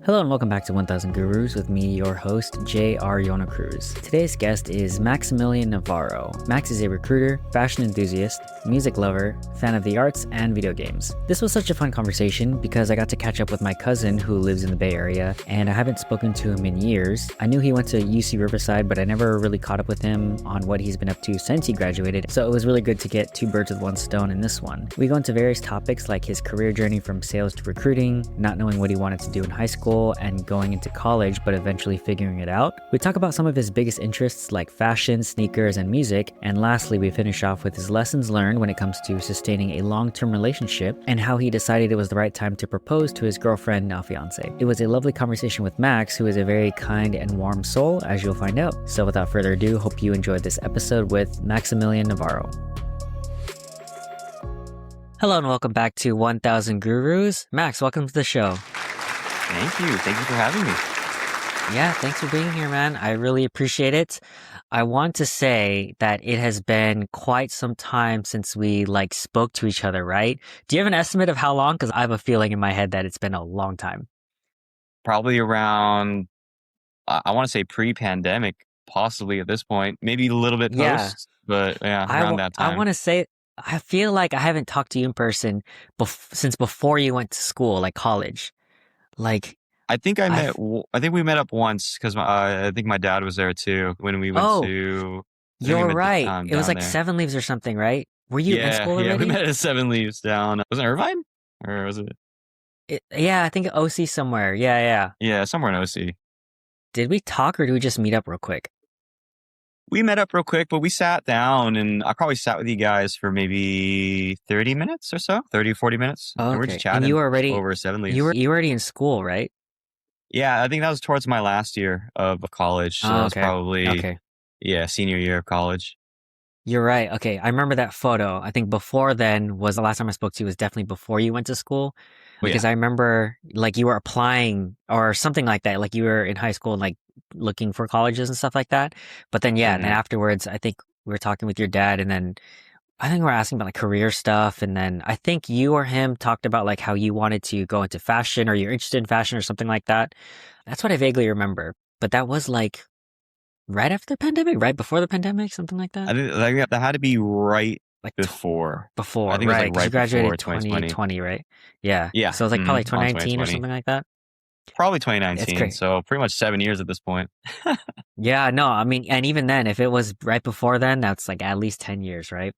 Hello and welcome back to 1000 Gurus with me, your host, J.R. Yonocruz. Today's guest is Maximillian Navarro. Max is a recruiter, fashion enthusiast, music lover, fan of the arts, and video games. This was such a fun conversation because I got to catch up with my cousin who lives in the Bay Area, and I haven't spoken to him in years. I knew he went to UC Riverside, but I never really caught up with him on what he's been up to since he graduated, so it was really good to get two birds with one stone in this one. We go into various topics like his career journey from sales to recruiting, not knowing what he wanted to do in high school, and going into college but eventually figuring it out. We talk about some of his biggest interests like fashion, sneakers, and music, and lastly we finish off with his lessons learned when it comes to sustaining a long-term relationship and how he decided it was the right time to propose to his girlfriend, now fiance. It was a lovely conversation with Max, who is a very kind and warm soul, as you'll find out. So without further ado, hope you enjoyed this episode with Maximillian Navarro. Hello and welcome back to 1000 Gurus. Max, welcome to the show. Thank you. Thank you for having me. Yeah, thanks for being here, man. I really appreciate it. I want to say that it has been quite some time since we spoke to each other, right? Do you have an estimate of how long? Because I have a feeling in my head that it's been a long time. Probably around, I want to say pre-pandemic, possibly at this point. Maybe a little bit post, but yeah, around that time. I want to say, I feel like I haven't talked to you in person since before you went to school, like college. I think we met up once because I think my dad was there too when we went to. You're right. It was like there. 7 Leaves or something, right? Were you in school already? Yeah, we met at 7 Leaves down. Was it Irvine or was it? Yeah, I think OC somewhere. Yeah. Yeah, somewhere in OC. Did we talk or did we just meet up real quick? We met up real quick, but we sat down and I probably sat with you guys for maybe 30 minutes or so, 30, 40 minutes. Oh, okay. And we're just chatting and you were already, over 7 Leaves. You were already in school, right? Yeah, I think that was towards my last year of college. So that was probably, senior year of college. You're right. Okay, I remember that photo. I think before then was the last time I spoke to you was definitely before you went to school. Because I remember you were applying or something like that. Like you were in high school and looking for colleges and stuff like that. But then, and then afterwards, I think we were talking with your dad and then I think we were asking about career stuff. And then I think you or him talked about how you wanted to go into fashion or you're interested in fashion or something like that. That's what I vaguely remember. But that was right after the pandemic, right before the pandemic, something like that. I think that had to be right before. I think right. It was right you graduated 2020, right? Yeah. So it was probably 2019 or something like that. Probably 2019. So pretty much 7 years at this point. Yeah, no, I mean, and even then, if it was right before then, that's at least 10 years, right?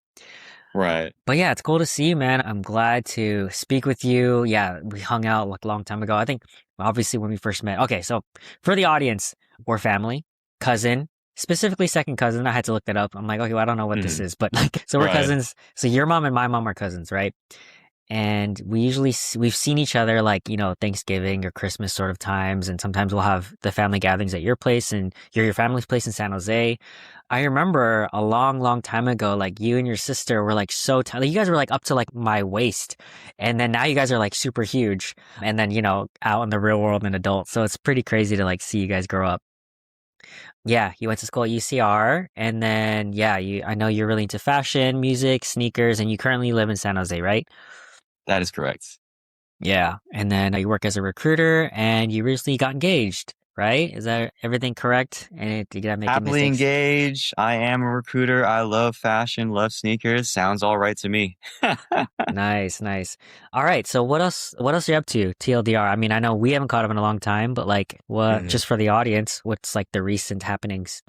Right. But yeah, it's cool to see you, man. I'm glad to speak with you. Yeah, we hung out a long time ago. I think obviously when we first met. Okay, so for the audience, we're family, cousin, specifically second cousin. I had to look that up. I'm like, okay, well, I don't know what this is, but so we're cousins. So your mom and my mom are cousins, right? And we've seen each other Thanksgiving or Christmas sort of times, and sometimes we'll have the family gatherings at your place and your family's place in San Jose. I remember a long time ago, you and your sister were so tiny. You guys were up to my waist, and then now you guys are super huge, and then out in the real world and adult. So it's pretty crazy to see you guys grow up. Yeah, you went to school at UCR, and then I know you're really into fashion, music, sneakers, and you currently live in San Jose, right? That is correct. Yeah. And then you work as a recruiter and you recently got engaged, right? Is that everything correct? And did I make happily engaged. I am a recruiter. I love fashion, love sneakers. Sounds all right to me. Nice. All right. So what else are you up to? TLDR. I mean, I know we haven't caught up in a long time, but what, just for the audience, what's the recent happenings?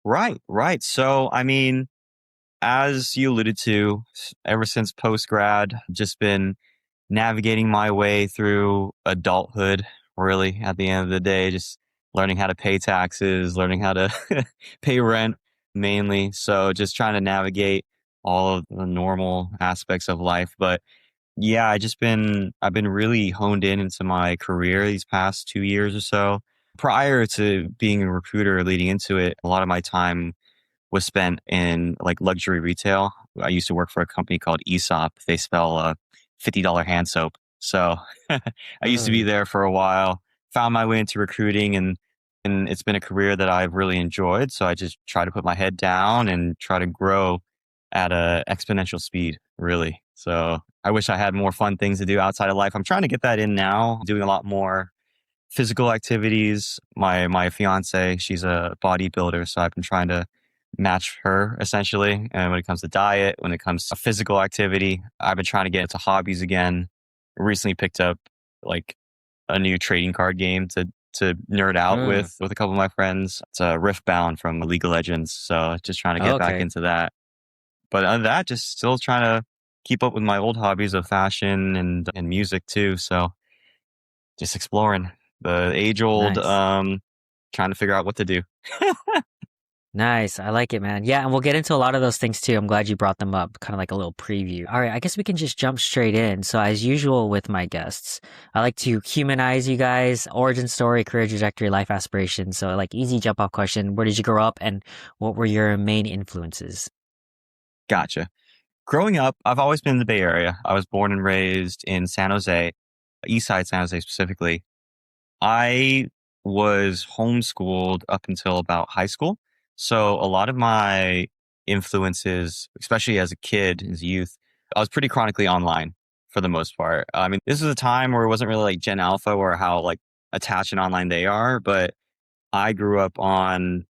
Right. So, I mean, as you alluded to, ever since post-grad, just been navigating my way through adulthood, really, at the end of the day, just learning how to pay taxes, learning how to pay rent, mainly. So just trying to navigate all of the normal aspects of life. But yeah, I've been really honed into my career these past 2 years or so. Prior to being a recruiter, leading into it, a lot of my time was spent in luxury retail. I used to work for a company called Aesop. They spell $50 hand soap. So I used to be there for a while, found my way into recruiting, and it's been a career that I've really enjoyed. So I just try to put my head down and try to grow at a exponential speed, really. So I wish I had more fun things to do outside of life. I'm trying to get that in now, doing a lot more physical activities. My fiance, she's a bodybuilder, so I've been trying to match her essentially. And when it comes to diet, when it comes to physical activity, I've been trying to get into hobbies again. Recently picked up like a new trading card game to nerd out Mm. with a couple of my friends. It's a Riftbound from League of Legends, so just trying to get back Okay. into that. But other than that, just still trying to keep up with my old hobbies of fashion and music too. So just exploring the age old, Nice. trying to figure out what to do. Nice. I like it, man. Yeah, and we'll get into a lot of those things too. I'm glad you brought them up, kind of like a little preview. All right, I guess we can just jump straight in. So, as usual with my guests, I like to humanize you guys, origin story, career trajectory, life aspirations. So, like easy jump off question, where did you grow up and what were your main influences? Gotcha. Growing up, I've always been in the Bay Area. I was born and raised in San Jose, East Side San Jose specifically. I was homeschooled up until about high school. So a lot of my influences, especially as a kid, as a youth, I was pretty chronically online for the most part. I mean, this was a time where it wasn't really like Gen Alpha or how like attached and online they are, but I grew up on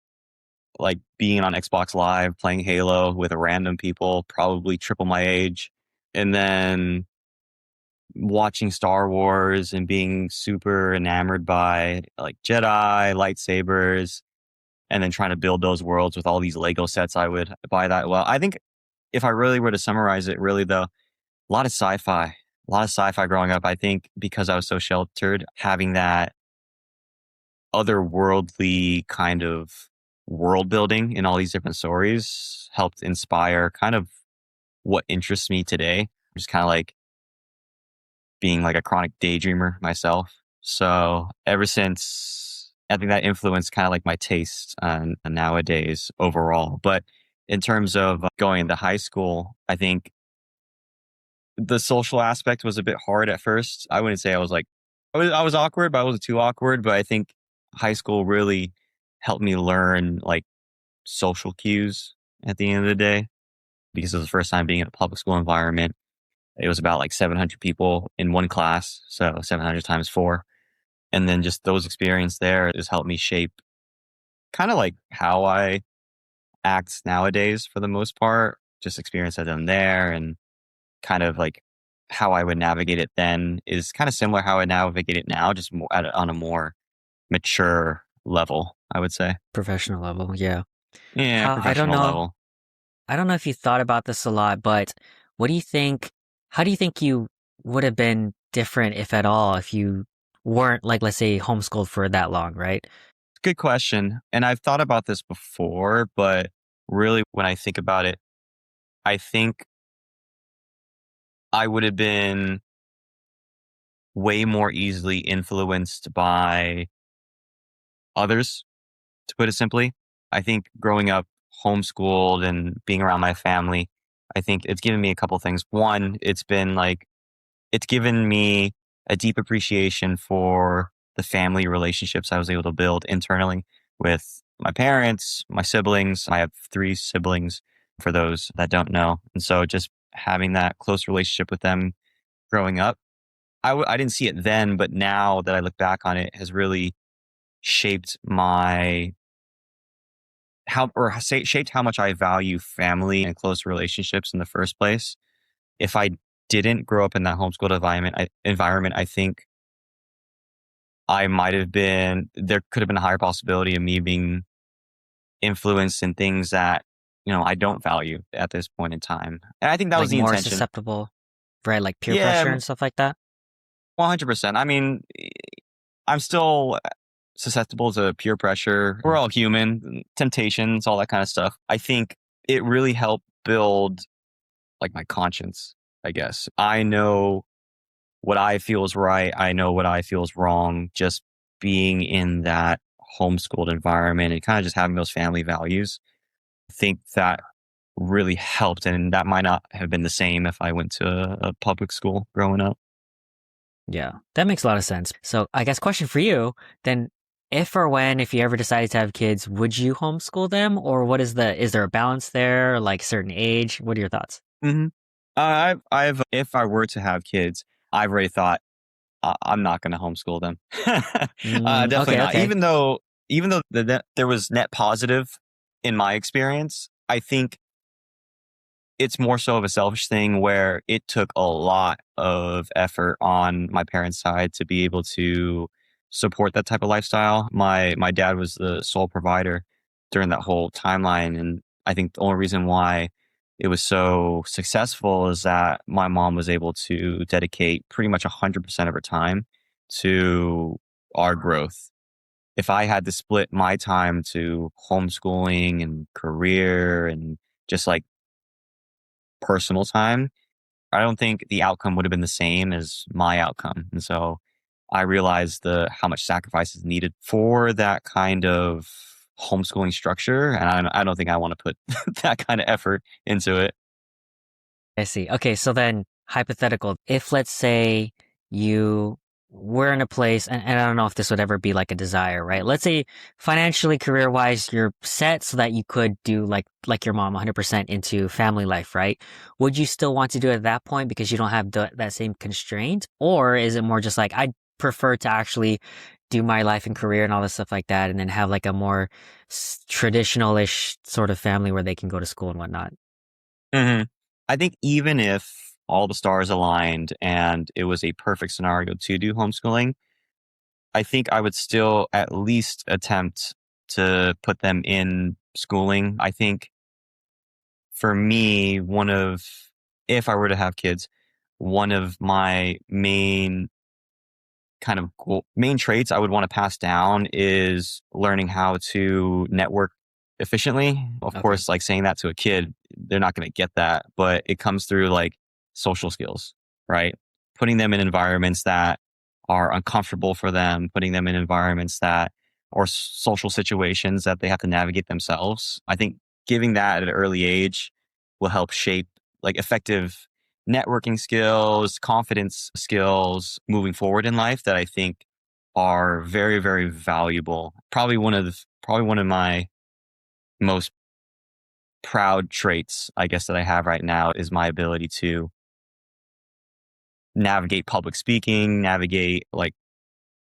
like being on Xbox Live, playing Halo with random people, probably triple my age. And then watching Star Wars and being super enamored by like Jedi, lightsabers, and then trying to build those worlds with all these Lego sets I would buy that. Well, I think if I really were to summarize it, really though, a lot of sci-fi growing up. I think because I was so sheltered, having that otherworldly kind of world building in all these different stories helped inspire kind of what interests me today. Just kind of like being like a chronic daydreamer myself. So ever since, I think that influenced kind of like my taste nowadays overall. But in terms of going into high school, I think the social aspect was a bit hard at first. I wouldn't say I was like, I was awkward, but I wasn't too awkward. But I think high school really helped me learn like social cues at the end of the day because it was the first time being in a public school environment. It was about like 700 people in one class. So 700 times four. And then just those experience there has helped me shape kind of like how I act nowadays for the most part. Just experience I've done there and kind of like how I would navigate it then is kind of similar how I navigate it now, just more on a more mature level, I would say. Professional level, yeah. Yeah, How I don't professional know. level. I don't know if you thought about this a lot, but what do you think? How do you think you would have been different, if at all, if you weren't like, let's say, homeschooled for that long, right? Good question. And I've thought about this before, but really when I think about it, I think I would have been way more easily influenced by others, to put it simply. I think growing up homeschooled and being around my family, I think it's given me a couple things. One, it's given me a deep appreciation for the family relationships I was able to build internally with my parents, my siblings. I have three siblings for those that don't know. And so just having that close relationship with them growing up, I didn't see it then, but now that I look back on it has really shaped my shaped how much I value family and close relationships in the first place. If I didn't grow up in that homeschooled environment, I think I might have been, there could have been a higher possibility of me being influenced in things that, I don't value at this point in time. And I think that Like was the more intention. susceptible, right? Like peer Yeah, pressure and stuff like that. 100%. I mean, I'm still susceptible to peer pressure. We're all human, temptations, all that kind of stuff. I think it really helped build like my conscience, I guess. I know what I feel is right. I know what I feel is wrong. Just being in that homeschooled environment and kind of just having those family values. I think that really helped. And that might not have been the same if I went to a public school growing up. Yeah, that makes a lot of sense. So I guess question for you then, if or when, if you ever decided to have kids, would you homeschool them, or is there a balance there, like certain age? What are your thoughts? hmm if I were to have kids, I've already thought I'm not going to homeschool them. Definitely Okay, not. okay. Even though there was net positive in my experience, I think it's more so of a selfish thing where it took a lot of effort on my parents' side to be able to support that type of lifestyle. My dad was the sole provider during that whole timeline, and I think the only reason why it was so successful is that my mom was able to dedicate pretty much 100% of her time to our growth. If I had to split my time to homeschooling and career and just like personal time, I don't think the outcome would have been the same as my outcome. And so I realized the how much sacrifice is needed for that kind of homeschooling structure. And I don't think I want to put that kind of effort into it. I see. Okay, so then hypothetical, if let's say you were in a place, and I don't know if this would ever be like a desire, right? Let's say financially, career wise, you're set so that you could do like your mom 100% into family life, right? Would you still want to do it at that point because you don't have that same constraint? Or is it more just like, I prefer to actually do my life and career and all this stuff like that, and then have like a more traditional-ish sort of family where they can go to school and whatnot? hmm I think even if all the stars aligned and it was a perfect scenario to do homeschooling, I think I would still at least attempt to put them in schooling. I think for me, if I were to have kids, one of my main traits I would want to pass down is learning how to network efficiently. Of Okay. course, like saying that to a kid, they're not going to get that, but it comes through like social skills, right? Putting them in environments that are uncomfortable for them, putting them in environments that or social situations that they have to navigate themselves. I think giving that at an early age will help shape like effective networking skills, confidence skills moving forward in life that I think are very, very valuable. Probably one of my most proud traits, I guess, that I have right now is my ability to navigate public speaking, navigate like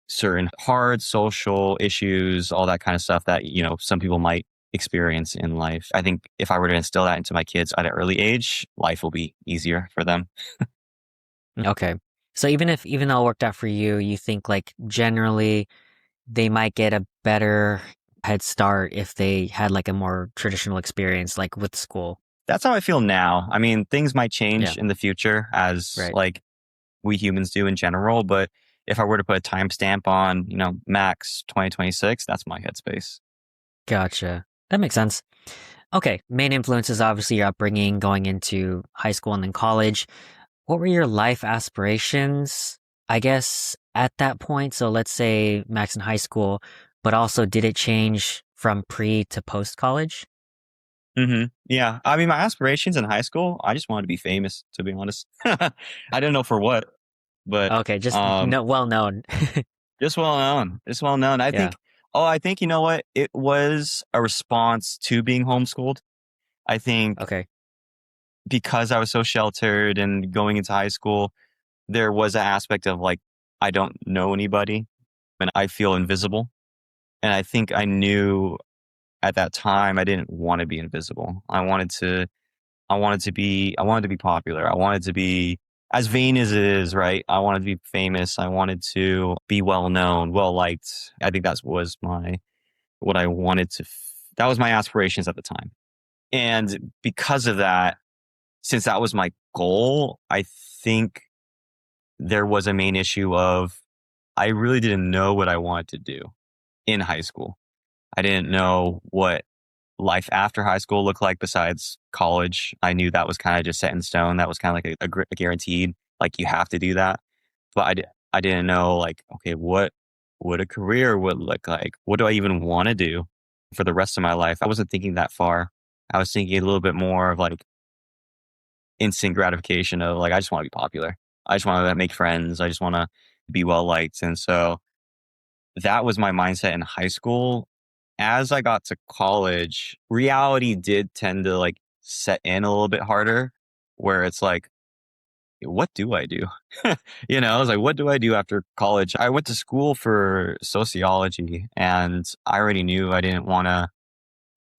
certain hard social issues, all that kind of stuff that, some people might experience in life. I think if I were to instill that into my kids at an early age, life will be easier for them. Okay. So even though it worked out for you, you think like generally they might get a better head start if they had like a more traditional experience like with school. That's how I feel now. I mean, things might Yeah, change in the future as right. like we humans do in general, but if I were to put a timestamp on, max 2026, that's my headspace. Gotcha. That makes sense. Okay, main influences obviously your upbringing going into high school and then college. What were your life aspirations, I guess, at that point? So let's say Max in high school, but also did it change from pre to post college? Yeah. I mean, my aspirations in high school, I just wanted to be famous, to be honest. I didn't know for what, but Okay, just um, no, well known. just well known. Just well known. Yeah. I think, you know what? It was a response to being homeschooled. I think Okay. because I was so sheltered and going into high school, there was an aspect of like, I don't know anybody and I feel invisible. And I think I knew at that time I didn't want to be invisible. I wanted to be popular. I wanted to be as vain as it is, right? I wanted to be famous. I wanted to be well known, well liked. I think what I wanted that was my aspirations at the time. And because of that, since that was my goal, I think there was a main issue of I really didn't know what I wanted to do in high school. I didn't know what life after high school looked like besides college. I knew that was kind of just set in stone. That was kind of like a guaranteed, like you have to do that. But I didn't know like, okay, what would a career would look like? What do I even want to do for the rest of my life? I wasn't thinking that far. I was thinking a little bit more of like instant gratification of like, I just want to be popular. I just want to make friends. I just want to be well liked. And so that was my mindset in high school. As I got to college, reality did tend to like set in a little bit harder, where it's like, what do I do? I was like, what do I do after college? I went to school for sociology, and I already knew I didn't want to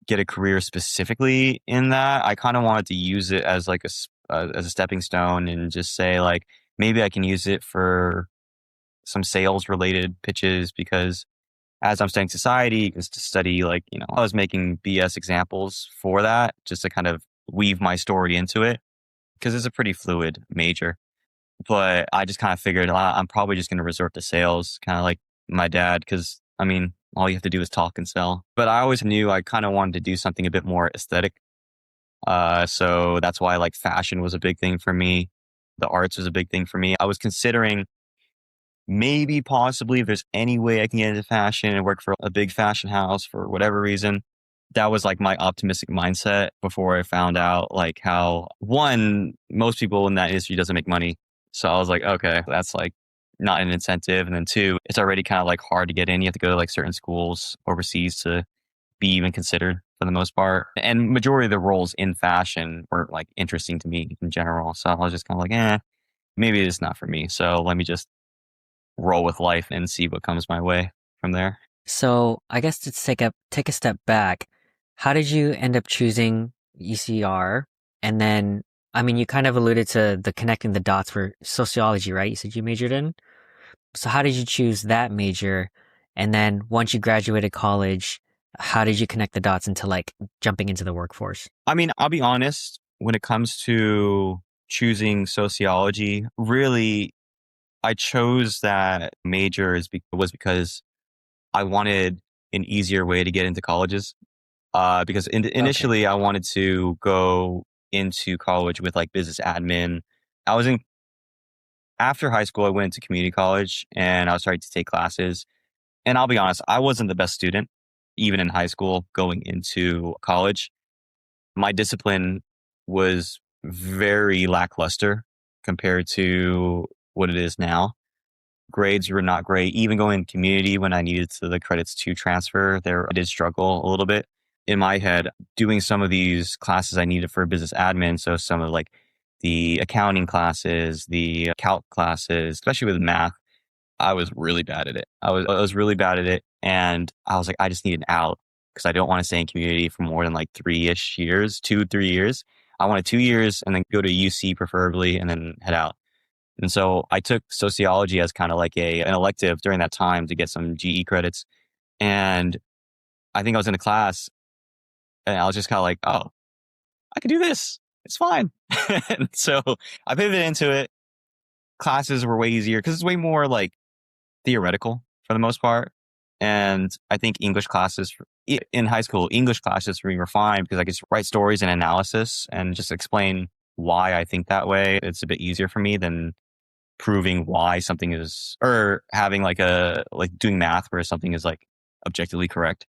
get a career specifically in that. I kind of wanted to use it as like as a stepping stone and just say like, maybe I can use it for some sales related pitches because as I'm studying society, is to study like, I was making BS examples for that just to kind of weave my story into it because it's a pretty fluid major. But I just kind of figured I'm probably just going to resort to sales, kind of like my dad, because I mean, all you have to do is talk and sell. But I always knew I kind of wanted to do something a bit more aesthetic. So that's why like fashion was a big thing for me. The arts was a big thing for me. I was considering maybe possibly if there's any way I can get into fashion and work for a big fashion house for whatever reason. That was like my optimistic mindset before I found out like how one, most people in that industry doesn't make money. So I was like, okay, that's like not an incentive. And then two, it's already kind of like hard to get in. You have to go to like certain schools overseas to be even considered for the most part. And majority of the roles in fashion weren't like interesting to me in general. So I was just kind of like, maybe it's not for me. So let me just roll with life and see what comes my way from there. So I guess to take a step back, how did you end up choosing UCR? And then, I mean, you kind of alluded to the connecting the dots for sociology, right? You said you majored in. So how did you choose that major? And then once you graduated college, how did you connect the dots into like jumping into the workforce? I mean, I'll be honest, when it comes to choosing sociology, really, I chose that major was because I wanted an easier way to get into colleges. Because Okay. initially I wanted to go into college with like business admin. I was in After high school, I went to community college and I was starting to take classes. And I'll be honest, I wasn't the best student, even in high school going into college. My discipline was very lackluster compared to what it is now. Grades were not great. Even going in community when I needed the credits to transfer, there I did struggle a little bit. In my head, doing some of these classes I needed for business admin, so some of like the accounting classes, the calc classes, especially with math, I was really bad at it. I was really bad at it, and I was like, I just need an out because I don't want to stay in community for more than like 3-ish years, 2-3 years. I wanted 2 years and then go to UC preferably, and then head out. And so I took sociology as kind of like an elective during that time to get some GE credits. And I think I was in a class and I was just kind of like, oh, I can do this. It's fine. And so I pivoted into it. Classes were way easier because it's way more like theoretical for the most part. And I think in high school, English classes for me were fine because I could just write stories and analysis and just explain why I think that way. It's a bit easier for me than proving why something is, or having like doing math where something is like objectively correct.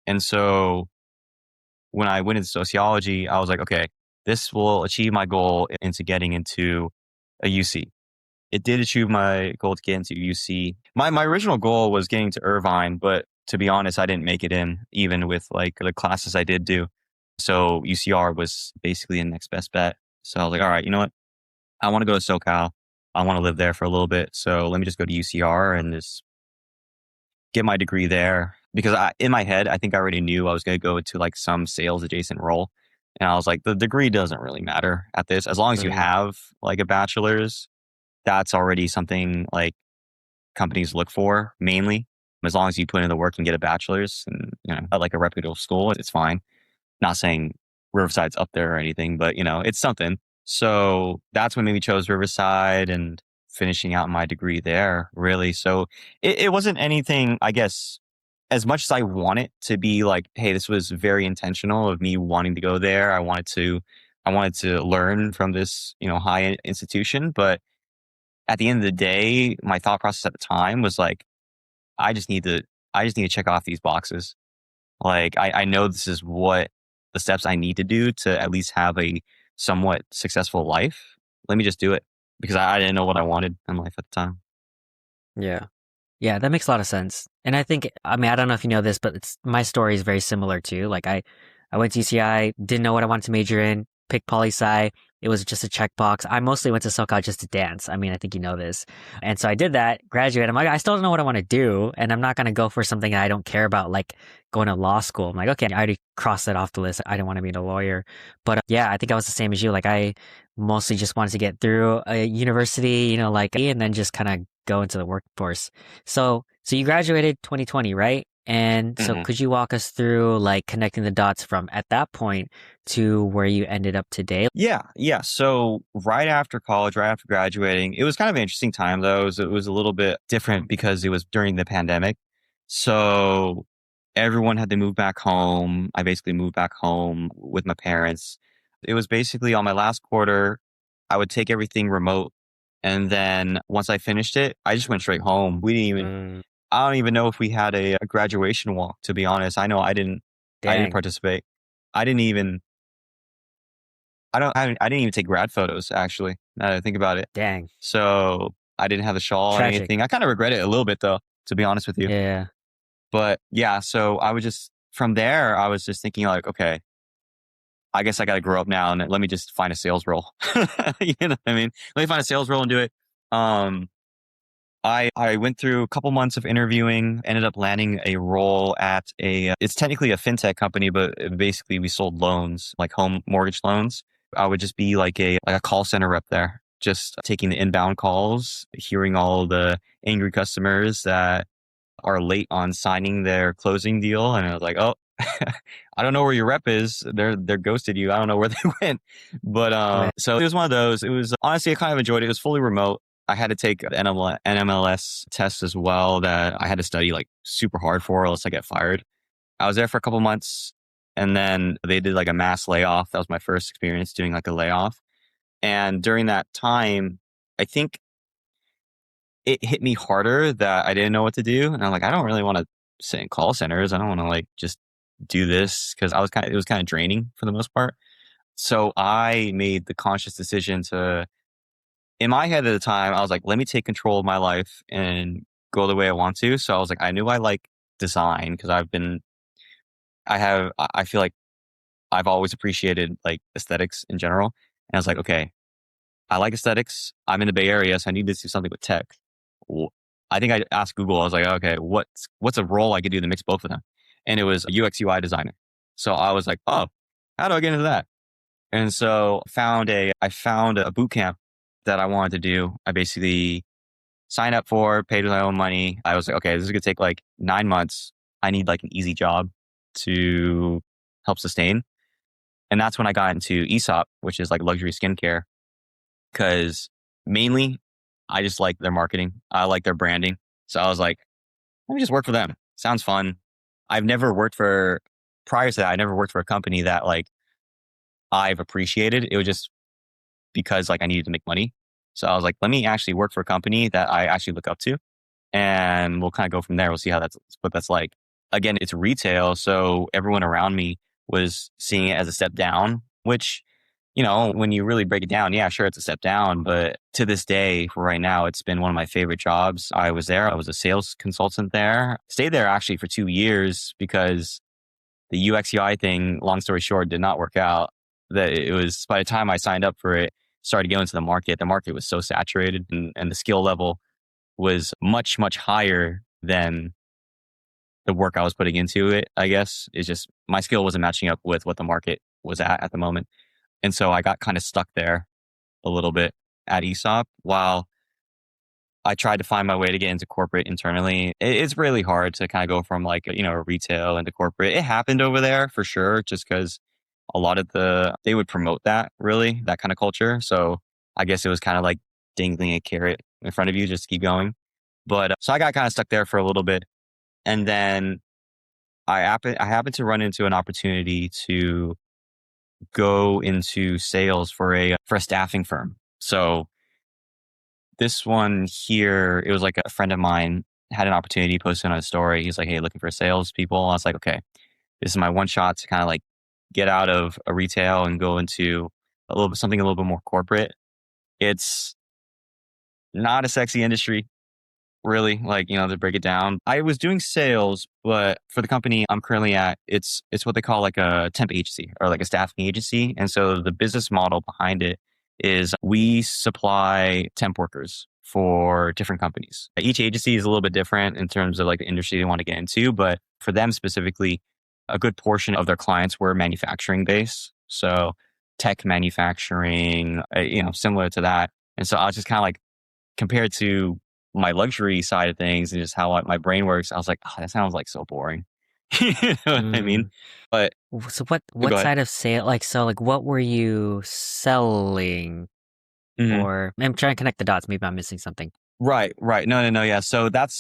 And so when I went into sociology, I was like, okay, this will achieve my goal into getting into a UC. It did achieve my goal to get into UC. My original goal was getting to Irvine, but to be honest, I didn't make it in, even with like the classes I did do. So UCR was basically a next best bet. So I was like, all right, you know what? I want to go to SoCal. I want to live there for a little bit. So let me just go to UCR and just get my degree there. Because in my head, I think I already knew I was going to go into like some sales adjacent role. And I was like, the degree doesn't really matter at this. As long as you Mm, have like a bachelor's, that's already something like companies look for mainly. As long as you put in the work and get a bachelor's and, at like a reputable school, it's fine. Not saying Riverside's up there or anything, but it's something. So that's what made me chose Riverside and finishing out my degree there, really. So it wasn't anything, I guess, as much as I want it to be like, hey, this was very intentional of me wanting to go there. I wanted to learn from this, high institution. But at the end of the day, my thought process at the time was like, I just need to, I just need to check off these boxes. Like I know this is what the steps I need to do to at least have a somewhat successful life. Let me just do it because I didn't know what I wanted in life at the time. yeah. Yeah, that makes a lot of sense. And I think, I mean, I don't know if you know this, but my story is very similar too. Like I went to UCI, didn't know what I wanted to major in, pick poli-sci. It was just a checkbox. I mostly went to SoCal just to dance. I mean, I think you know this. And so I did that, graduated. I'm like, I still don't know what I want to do. And I'm not going to go for something I don't care about, like going to law school. I'm like, okay, I already crossed that off the list. I don't want to be a lawyer. But yeah, I think I was the same as you. Like I mostly just wanted to get through a university, like, and then just kind of go into the workforce. So you graduated 2020, right? And so hmm could you walk us through like connecting the dots from at that point to where you ended up today? Yeah, yeah. So right after college, right after graduating, it was kind of an interesting time though. It was a little bit different because it was during the pandemic. So everyone had to move back home. I basically moved back home with my parents. It was basically on my last quarter, I would take everything remote. And then once I finished it, I just went straight home. Mm, I don't even know if we had a graduation walk, to be honest. I know I didn't dang, participate. I didn't even, I didn't even take grad photos actually, now that I think about it. dang, So I didn't have the shawl and tragic. anything. I kind of regret it a little bit though, to be honest with you. Yeah, But yeah, so from there, I was just thinking like, okay, I guess I got to grow up now and let me just find a sales role. You know what I mean? Let me find a sales role and do it. Um, I went through a couple months of interviewing, ended up landing a role at it's technically a fintech company, but basically we sold loans, like home mortgage loans. I would just be like a call center rep there, just taking the inbound calls, hearing all the angry customers that are late on signing their closing deal. And I was like, oh, I don't know where your rep is. They're ghosted you. I don't know where they went. But man, so it was one of those. It was honestly, I kind of enjoyed it. It was fully remote. I had to take an NMLS test as well that I had to study like super hard for, or else I get fired. I was there for a couple months, and then they did like a mass layoff. That was my first experience doing like a layoff. And during that time, I think it hit me harder that I didn't know what to do. And I'm like, I don't really want to sit in call centers. I don't want to like just do this because it was kind of draining for the most part. So I made the conscious decision in my head at the time, I was like, let me take control of my life and go the way I want to. So I was like, I knew I like design because I feel like I've always appreciated like aesthetics in general. And I was like, okay, I like aesthetics. I'm in the Bay Area, so I need to do something with tech. w- I think I asked Google. I was like, okay, what's a role I could do to mix both of them? And it was a UX UI designer. So I was like, oh, how do I get into that? And so I found a boot camp that I wanted to do. I basically signed up for, paid with my own money. I was like, okay, this is gonna take like 9 months. I need like an easy job to help sustain. And that's when I got into Aesop, which is like luxury skincare, because mainly I just like their marketing. I like their branding. So I was like, let me just work for them. Sounds fun. I've never worked for, prior to that, I never worked for a company that like I've appreciated. It was just because like I needed to make money. So I was like, let me actually work for a company that I actually look up to, and we'll kind of go from there. We'll see what that's like. Again, it's retail. So everyone around me was seeing it as a step down, which, when you really break it down, yeah, sure, it's a step down. But to this day, for right now, it's been one of my favorite jobs. I was there. I was a sales consultant there. Stayed there actually for 2 years because the UX UI thing, long story short, did not work out. That it was by the time I signed up for it, started going to the market was so saturated, and the skill level was much, much higher than the work I was putting into it. I guess it's just my skill wasn't matching up with what the market was at the moment. And so I got kind of stuck there a little bit at ESOP while I tried to find my way to get into corporate internally. It's really hard to kind of go from like, retail into corporate. It happened over there for sure, just because a lot of they would promote that kind of culture. So I guess it was kind of like dangling a carrot in front of you, just to keep going. But so I got kind of stuck there for a little bit. And then I happened to run into an opportunity to go into sales for a staffing firm. So this one here, it was like a friend of mine had an opportunity posted on a story. He's like, hey, looking for salespeople. I was like, okay, this is my one shot to kind of like get out of a retail and go into something a little bit more corporate. It's not a sexy industry. really. Like, to break it down, I was doing sales, but for the company I'm currently at, it's what they call like a temp agency or like a staffing agency. And so the business model behind it is we supply temp workers for different companies. Each agency is a little bit different in terms of like the industry they want to get into, but for them specifically, a good portion of their clients were manufacturing based. So tech manufacturing, similar to that. And so I was just kind of like, compared to my luxury side of things and just how my brain works, I was like, oh, that sounds like so boring. You know what I mean? Mm. But So go what ahead. side of sale, like, so like what were you selling? Mhm. Or I'm trying to connect the dots. Maybe I'm missing something. Right, right. No. Yeah. So that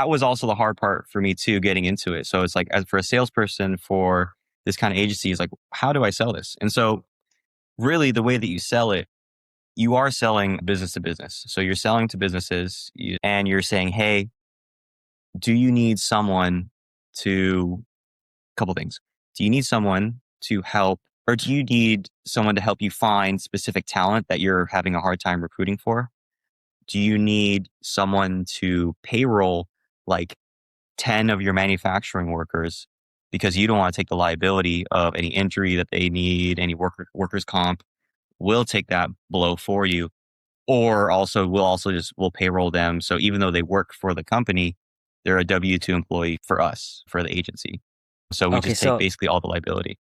was also the hard part for me too, getting into it. So it's like, as for a salesperson for this kind of agency, is like, how do I sell this? And so really the way that you sell it, you are selling business to business. So you're selling to businesses and you're saying, hey, do you need someone to, couple things. Do you need someone to help, or do you need someone to help you find specific talent that you're having a hard time recruiting for? Do you need someone to payroll like 10 of your manufacturing workers because you don't want to take the liability of any injury that they need, any workers comp? We'll take that blow for you. Or also, we'll payroll them. So even though they work for the company, they're a W-2 employee for us, for the agency. So we Okay, just take so basically all the liability.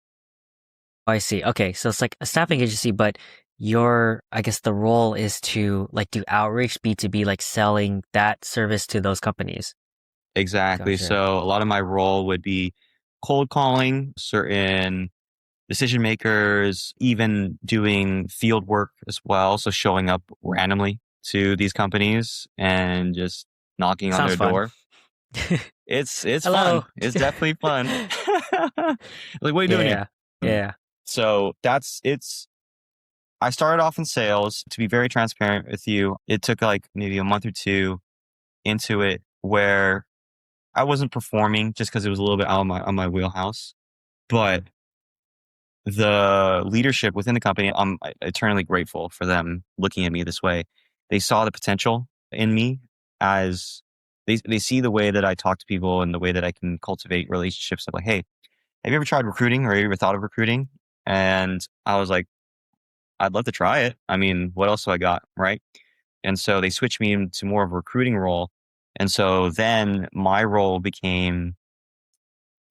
I see. Okay, so it's like a staffing agency, but I guess the role is to like do outreach, B2B, like selling that service to those companies. Exactly. Gotcha. So a lot of my role would be cold calling certain decision makers, even doing field work as well. So showing up randomly to these companies and just knocking on Sounds their fun. door. It's Hello. fun. It's definitely fun. Like, what are you doing here? Yeah. Yeah. So I started off in sales. To be very transparent with you, it took like maybe a month or two into it where I wasn't performing just because it was a little bit out of my wheelhouse. But the leadership within the company, I'm eternally grateful for them looking at me this way. They saw the potential in me, as they see the way that I talk to people and the way that I can cultivate relationships. Of like, hey, have you ever tried recruiting, or have you ever thought of recruiting? And I was like, I'd love to try it. I mean, what else do I got? Right. And so they switched me into more of a recruiting role. And so then my role became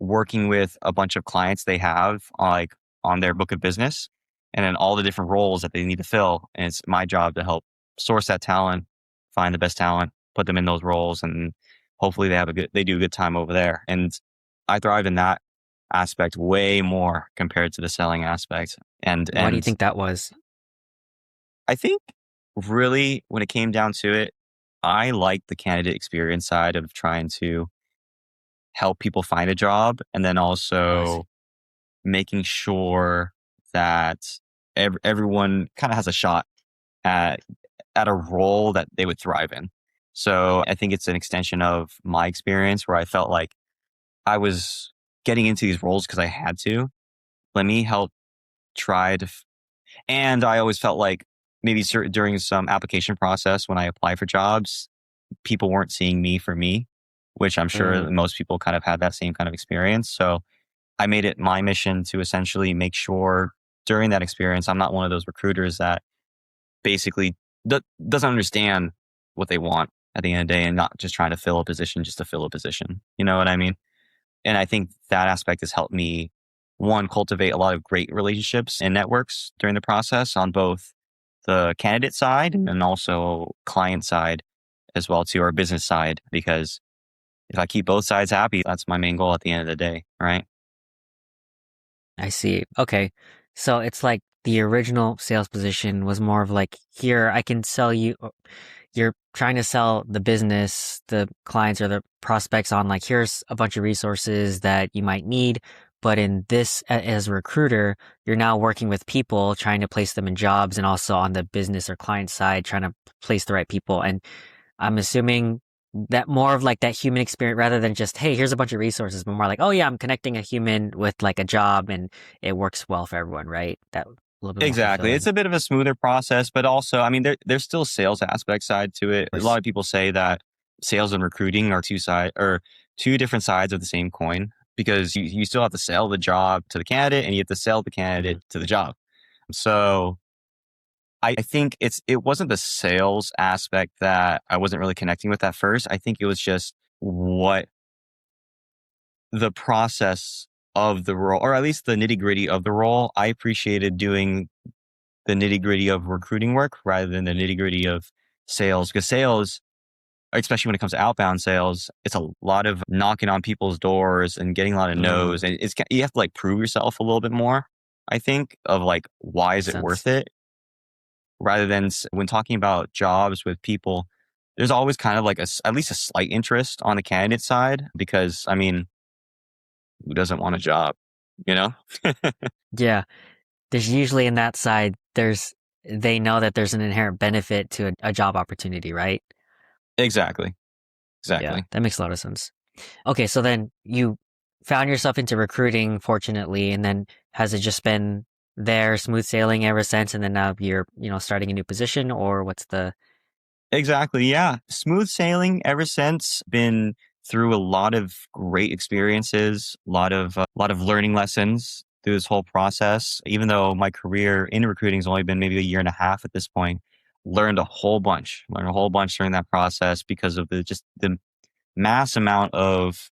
working with a bunch of clients they have like on their book of business, and then all the different roles that they need to fill. And it's my job to help source that talent, find the best talent, put them in those roles, and hopefully they do a good time over there. And I thrive in that aspect way more compared to the selling aspect. And Why do you and think that was? I think really when it came down to it, I like the candidate experience side of trying to help people find a job, and then Oh, I see. also making sure that everyone kind of has a shot at a role that they would thrive in. So I think it's an extension of my experience where I felt like I was getting into these roles because I had to. Let me help try to, and I always felt like maybe during some application process when I apply for jobs, people weren't seeing me for me, which I'm sure Mm. most people kind of had that same kind of experience. So I made it my mission to essentially make sure during that experience, I'm not one of those recruiters that basically doesn't understand what they want at the end of the day and not just trying to fill a position just to fill a position. You know what I mean? And I think that aspect has helped me, one, cultivate a lot of great relationships and networks during the process on both the candidate side and also client side as well to our business side. Because if I keep both sides happy, that's my main goal at the end of the day, right? I see. Okay. So it's like the original sales position was more of like, here, I can sell you. You're trying to sell the business, the clients or the prospects on like, here's a bunch of resources that you might need. But in this, as a recruiter, you're now working with people, trying to place them in jobs, and also on the business or client side, trying to place the right people. And I'm assuming that more of like that human experience rather than just, hey, here's a bunch of resources, but more like, oh yeah, I'm connecting a human with like a job and it works well for everyone, right? That a little bit more Exactly. It's fulfilling. a bit of a smoother process, but also, I mean, there's still sales aspect side to it. A lot Course. of people say that sales and recruiting are two different sides of the same coin, because you still have to sell the job to the candidate and you have to sell the candidate to the job. So I think it wasn't the sales aspect that I wasn't really connecting with at first. I think it was just what the process of the role, or at least the nitty gritty of the role. I appreciated doing the nitty gritty of recruiting work rather than the nitty gritty of sales, because sales, especially when it comes to outbound sales, it's a lot of knocking on people's doors and getting a lot of no's. And you have to like prove yourself a little bit more, I think, of like, why is it worth it? Rather than when talking about jobs with people, there's always kind of like at least a slight interest on the candidate side, because I mean, who doesn't want a job, you know? Yeah. There's usually in that side, they know that there's an inherent benefit to a job opportunity, right? Exactly. Yeah, that makes a lot of sense. Okay, so then you found yourself into recruiting, fortunately, and then has it just been there smooth sailing ever since, and then now you're, starting a new position, or what's the... Exactly. Yeah. Smooth sailing ever since. Been through a lot of great experiences, a lot of learning lessons through this whole process. Even though my career in recruiting has only been maybe a year and a half at this point, learned a whole bunch during that process, because of the mass amount of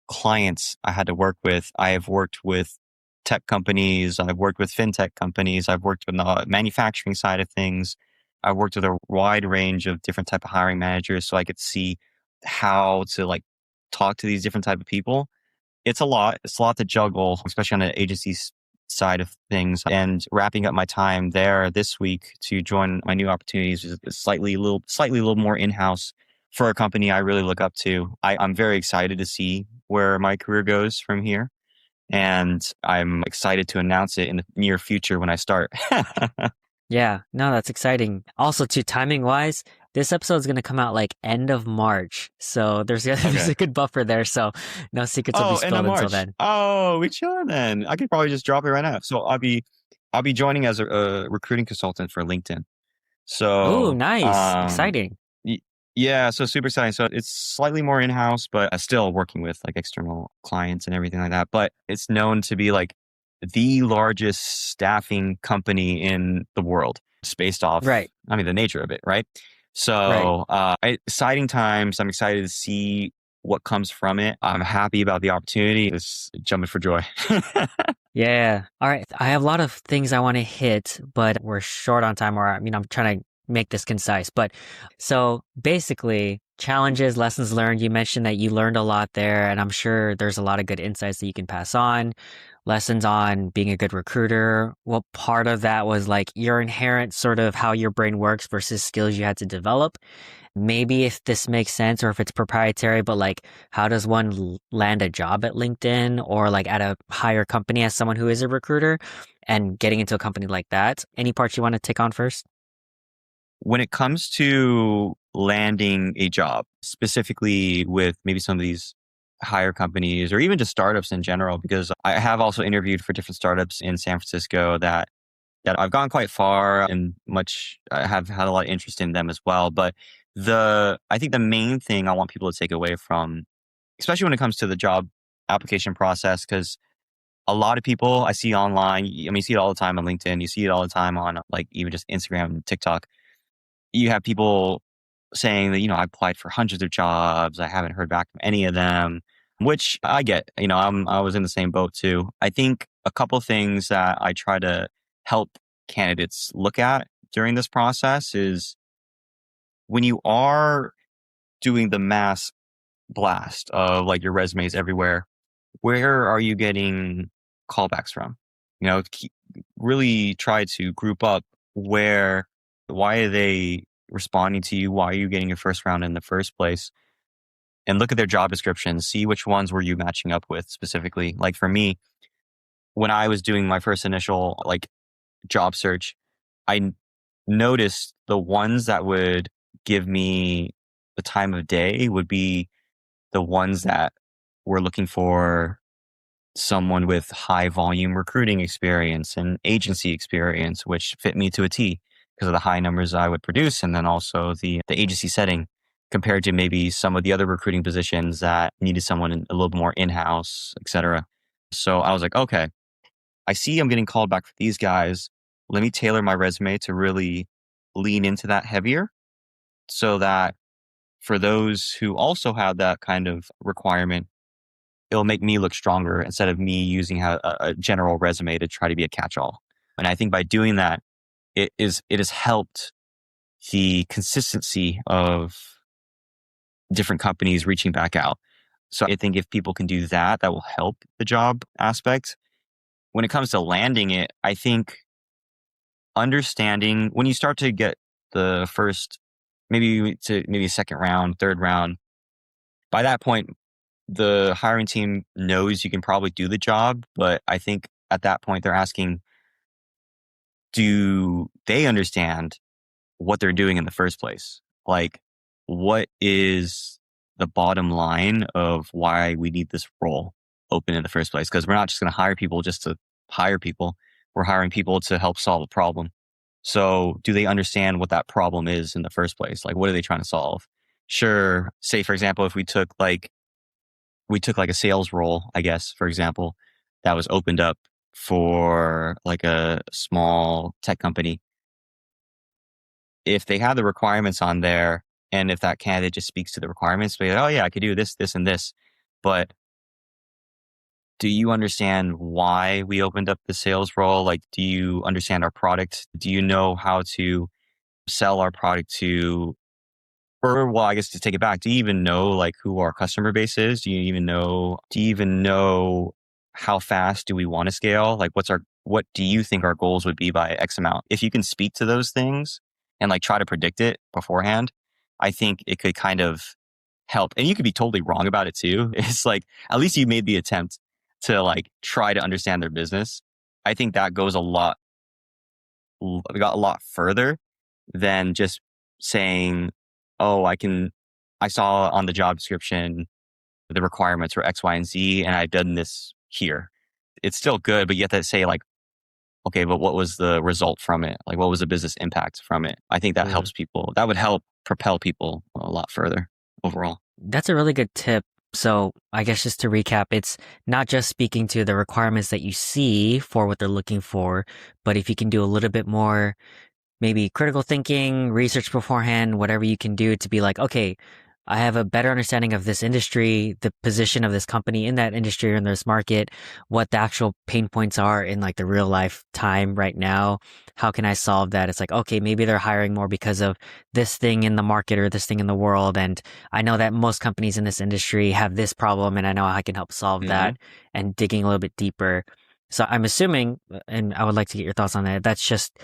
clients I had to work with. I have worked with tech companies. I've worked with fintech companies. I've worked with the manufacturing side of things. I've worked with a wide range of different type of hiring managers, so I could see how to like talk to these different type of people. It's a lot. It's a lot to juggle, especially on the agency side of things. And wrapping up my time there this week to join my new opportunities is slightly a little more in-house for a company I really look up to. I'm very excited to see where my career goes from here. And I'm excited to announce it in the near future when I start. Yeah, no, that's exciting. Also, too, timing wise, this episode is going to come out like end of March. So there's a good buffer there. So no secrets will be spilled until then. Oh, we chilling then. I could probably just drop it right now. So I'll be joining as a recruiting consultant for LinkedIn. So, oh, nice. Exciting. Yeah, so super exciting. So it's slightly more in-house, but still working with like external clients and everything like that. But it's known to be like the largest staffing company in the world. It's based off, right. I mean, the nature of it, right? So exciting times. I'm excited to see what comes from it. I'm happy about the opportunity. Just jumping for joy. Yeah. All right. I have a lot of things I want to hit, but we're short on time, or I'm trying to make this concise. But so basically, challenges, lessons learned. You mentioned that you learned a lot there, and I'm sure there's a lot of good insights that you can pass on. Lessons on being a good recruiter. What part of that was like your inherent sort of how your brain works versus skills you had to develop? Maybe if this makes sense or if it's proprietary, but like how does one land a job at LinkedIn or like at a higher company as someone who is a recruiter and getting into a company like that? Any parts you want to take on first? When it comes to landing a job, specifically with maybe some of these higher companies or even just startups in general, because I have also interviewed for different startups in San Francisco that I've gone quite far and I have had a lot of interest in them as well. But I think the main thing I want people to take away from, especially when it comes to the job application process, because a lot of people I see online, I mean, you see it all the time on LinkedIn, you see it all the time on like even just Instagram and TikTok. You have people saying that, I applied for hundreds of jobs. I haven't heard back from any of them, which I get. I was in the same boat too. I think a couple of things that I try to help candidates look at during this process is when you are doing the mass blast of like your resumes everywhere, where are you getting callbacks from? Really try to group up why are they responding to you? Why are you getting your first round in the first place? And look at their job descriptions, see which ones were you matching up with specifically. Like for me, when I was doing my first initial like job search, I noticed the ones that would give me the time of day would be the ones that were looking for someone with high volume recruiting experience and agency experience, which fit me to a T because of the high numbers I would produce and then also the agency setting compared to maybe some of the other recruiting positions that needed someone a little bit more in-house, etc. So I was like, okay, I see I'm getting called back for these guys. Let me tailor my resume to really lean into that heavier so that for those who also have that kind of requirement, it'll make me look stronger instead of me using a general resume to try to be a catch-all. And I think by doing that, it has helped the consistency of different companies reaching back out. So I think if people can do that, that will help the job aspect. When it comes to landing it, I think understanding when you start to get the first, maybe second round, third round, by that point, the hiring team knows you can probably do the job. But I think at that point, they're asking, do they understand what they're doing in the first place? Like, what is the bottom line of why we need this role open in the first place? Because we're not just going to hire people just to hire people. We're hiring people to help solve a problem. So do they understand what that problem is in the first place? Like, what are they trying to solve? Sure. Say, for example, if we took like a sales role, I guess, for example, that was opened up for like a small tech company. If they have the requirements on there, and if that candidate just speaks to the requirements, be like, oh yeah, I could do this, this, and this. But do you understand why we opened up the sales role? Like, do you understand our product? Do you know how to sell our product to, or well, I guess to take it back, do you even know like who our customer base is? Do you even know how fast do we want to scale? Like what do you think our goals would be by X amount? If you can speak to those things and like try to predict it beforehand, I think it could kind of help. And you could be totally wrong about it too. It's like, at least you made the attempt to like try to understand their business. I think that goes a lot further than just saying, oh, I saw on the job description the requirements were X, Y, and Z, and I've done this here. It's still good, but you have to say like, okay, but what was the result from it? Like, what was the business impact from it? I think that helps people. That would help propel people a lot further overall. That's a really good tip. So I guess just to recap, it's not just speaking to the requirements that you see for what they're looking for, but if you can do a little bit more, maybe critical thinking, research beforehand, whatever you can do to be like, okay, I have a better understanding of this industry, the position of this company in that industry or in this market, what the actual pain points are in like the real life time right now. How can I solve that? It's like, okay, maybe they're hiring more because of this thing in the market or this thing in the world. And I know that most companies in this industry have this problem and I know I can help solve that, and digging a little bit deeper. So I'm assuming, and I would like to get your thoughts on that, that's just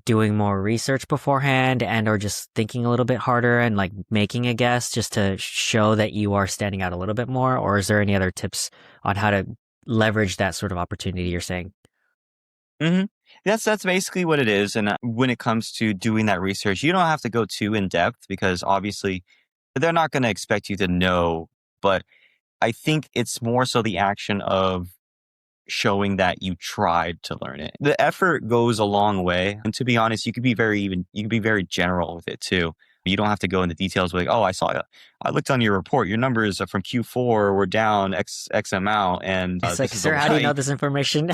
doing more research beforehand and or just thinking a little bit harder and like making a guess just to show that you are standing out a little bit more? Or is there any other tips on how to leverage that sort of opportunity you're saying? Mm-hmm. That's basically what it is. And when it comes to doing that research, you don't have to go too in depth because obviously they're not going to expect you to know. But I think it's more so the action of showing that you tried to learn it. The effort goes a long way. And to be honest, you could be very general with it too. You don't have to go into details like, oh, I looked on your report. Your numbers from Q4 were down X amount. And it's like, sir, how do you know this information?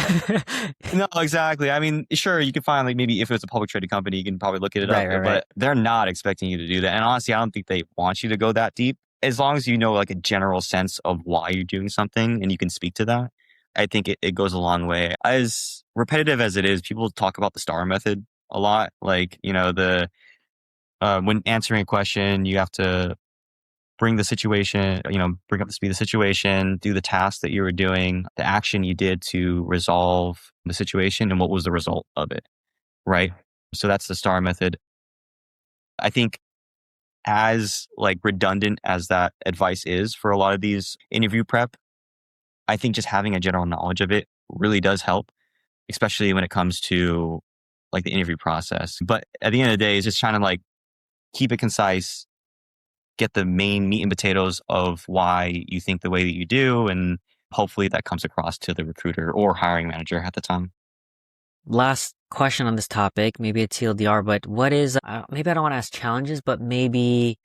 No, exactly. I mean, sure, you can find like maybe if it's a public traded company, you can probably look it up. Right. But they're not expecting you to do that. And honestly, I don't think they want you to go that deep. As long as you know like a general sense of why you're doing something and you can speak to that, I think it goes a long way. As repetitive as it is, people talk about the STAR method a lot. Like, when answering a question, you have to bring the situation, bring up to speed the situation, do the task that you were doing, the action you did to resolve the situation, and what was the result of it, right? So that's the STAR method. I think as like redundant as that advice is for a lot of these interview prep, I think just having a general knowledge of it really does help, especially when it comes to like the interview process. But at the end of the day, it's just trying to like keep it concise, get the main meat and potatoes of why you think the way that you do, and hopefully that comes across to the recruiter or hiring manager at the time. Last question on this topic, maybe a TLDR, but what is, maybe I don't want to ask challenges, but maybe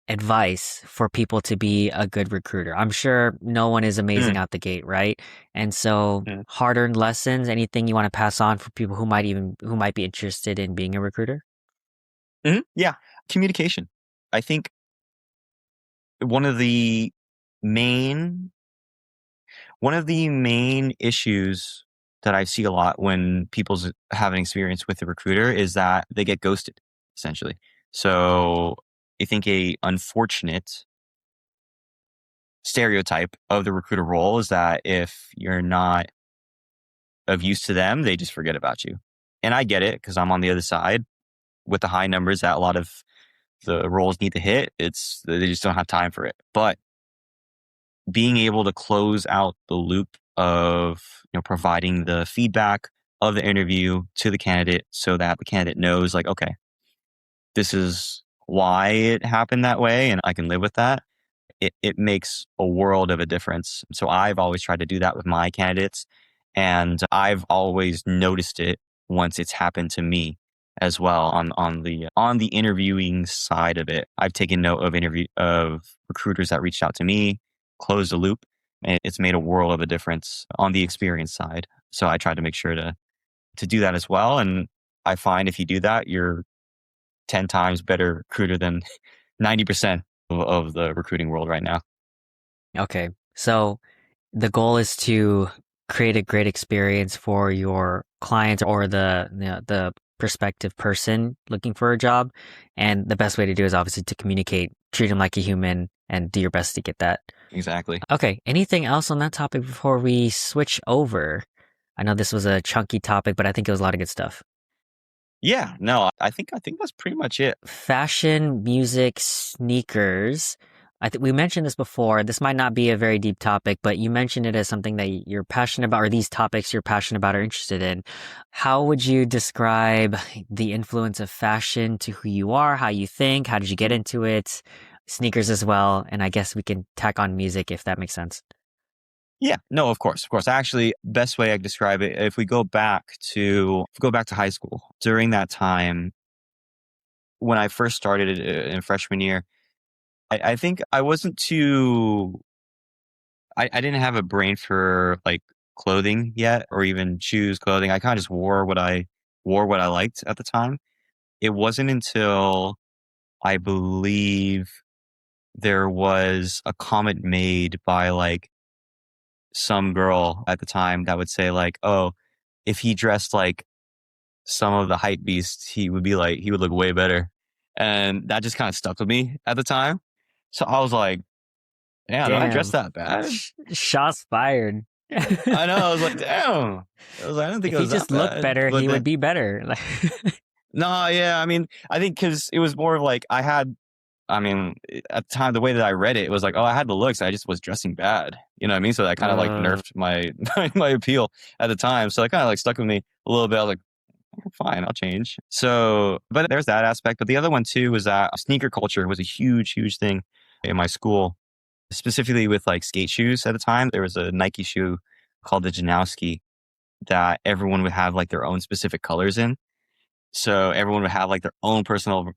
advice for people to be a good recruiter? I'm sure no one is amazing Mm, out the gate, right? And so mm, hard-earned lessons, anything you want to pass on for people who might be interested in being a recruiter? yeah, communication. I think one of the main one of the main issues that I see a lot when people's have an experience with a recruiter is that they get ghosted, essentially. So I think a unfortunate stereotype of the recruiter role is that if you're not of use to them, they just forget about you. And I get it because I'm on the other side with the high numbers that a lot of the roles need to hit. They just don't have time for it. But being able to close out the loop of providing the feedback of the interview to the candidate so that the candidate knows like, okay, this is why it happened that way and I can live with that. It makes a world of a difference. So I've always tried to do that with my candidates, and I've always noticed it once it's happened to me as well on the interviewing side of it. I've taken note of recruiters that reached out to me, closed the loop, and it's made a world of a difference on the experience side. So I try to make sure to do that as well. And I find if you do that, you're 10 times better recruiter than 90% of the recruiting world right now. Okay. So the goal is to create a great experience for your clients or the prospective person looking for a job. And the best way to do is obviously to communicate, treat them like a human, and do your best to get that. Exactly. Okay. Anything else on that topic before we switch over? I know this was a chunky topic, but I think it was a lot of good stuff. Yeah, no, I think that's pretty much it. Fashion, music, sneakers. I think we mentioned this before. This might not be a very deep topic, but you mentioned it as something that you're passionate about, or these topics you're passionate about or interested in. How would you describe the influence of fashion to who you are, how you think? How did you get into it? Sneakers as well. And I guess we can tack on music if that makes sense. Yeah, no, of course, of course. Actually, best way I could describe it, if we go back to high school, during that time when I first started in freshman year, I think I wasn't too, I didn't have a brain for like clothing yet, or even choose clothing. I kind of just wore what I liked at the time. It wasn't until I believe there was a comment made by like some girl at the time that would say like, "Oh, if he dressed like some of the hype beasts, he would look way better." And that just kind of stuck with me at the time. So I was like, "Yeah, do I dress Damn. that bad?" Shots fired. I know. I was like, "Damn." I was like, "I don't think If it he was that just looked bad." better, But he would then, be better. Like, no, yeah. I mean, I think because it was more of like I mean, at the time, the way that I read it, it was like, oh, I had the looks. I just was dressing bad. You know what I mean? So that kind of like uh, nerfed my my appeal at the time. So that kind of like stuck with me a little bit. I was like, fine, I'll change. So, but there's that aspect. But the other one too was that sneaker culture was a huge, huge thing in my school, specifically with like skate shoes at the time. There was a Nike shoe called the Janowski that everyone would have like their own specific colors in. So everyone would have like their own personal,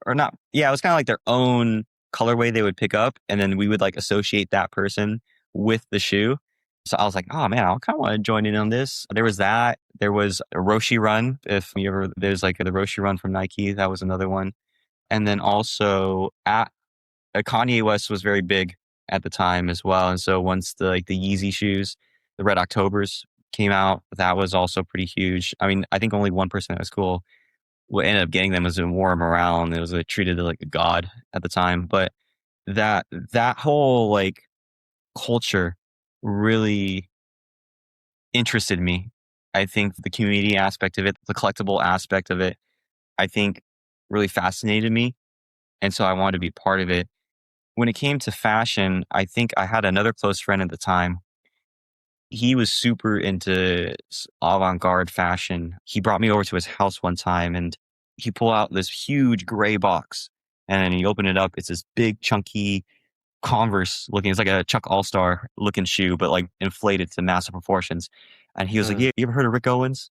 or not. Yeah, it was kind of like their own colorway they would pick up. And then we would like associate that person with the shoe. So I was like, oh man, I kind of want to join in on this. There was that. There was a Roshi run. If you ever, there's like the Roshi run from Nike. That was another one. And then also Kanye West was very big at the time as well. And so once the Yeezy shoes, the Red Octobers came out, that was also pretty huge. I mean, I think only one person at school what ended up getting them was in War morale, and it was treated like a god at the time. But that whole like culture really interested me. I think the community aspect of it, the collectible aspect of it, I think really fascinated me. And so I wanted to be part of it. When it came to fashion, I think I had another close friend at the time. He was super into avant-garde fashion. He brought me over to his house one time and he pulled out this huge gray box and then he opened it up. It's this big chunky Converse looking. It's like a Chuck All-Star looking shoe, but like inflated to massive proportions. And he was like, uh, "Yeah, you ever heard of Rick Owens?"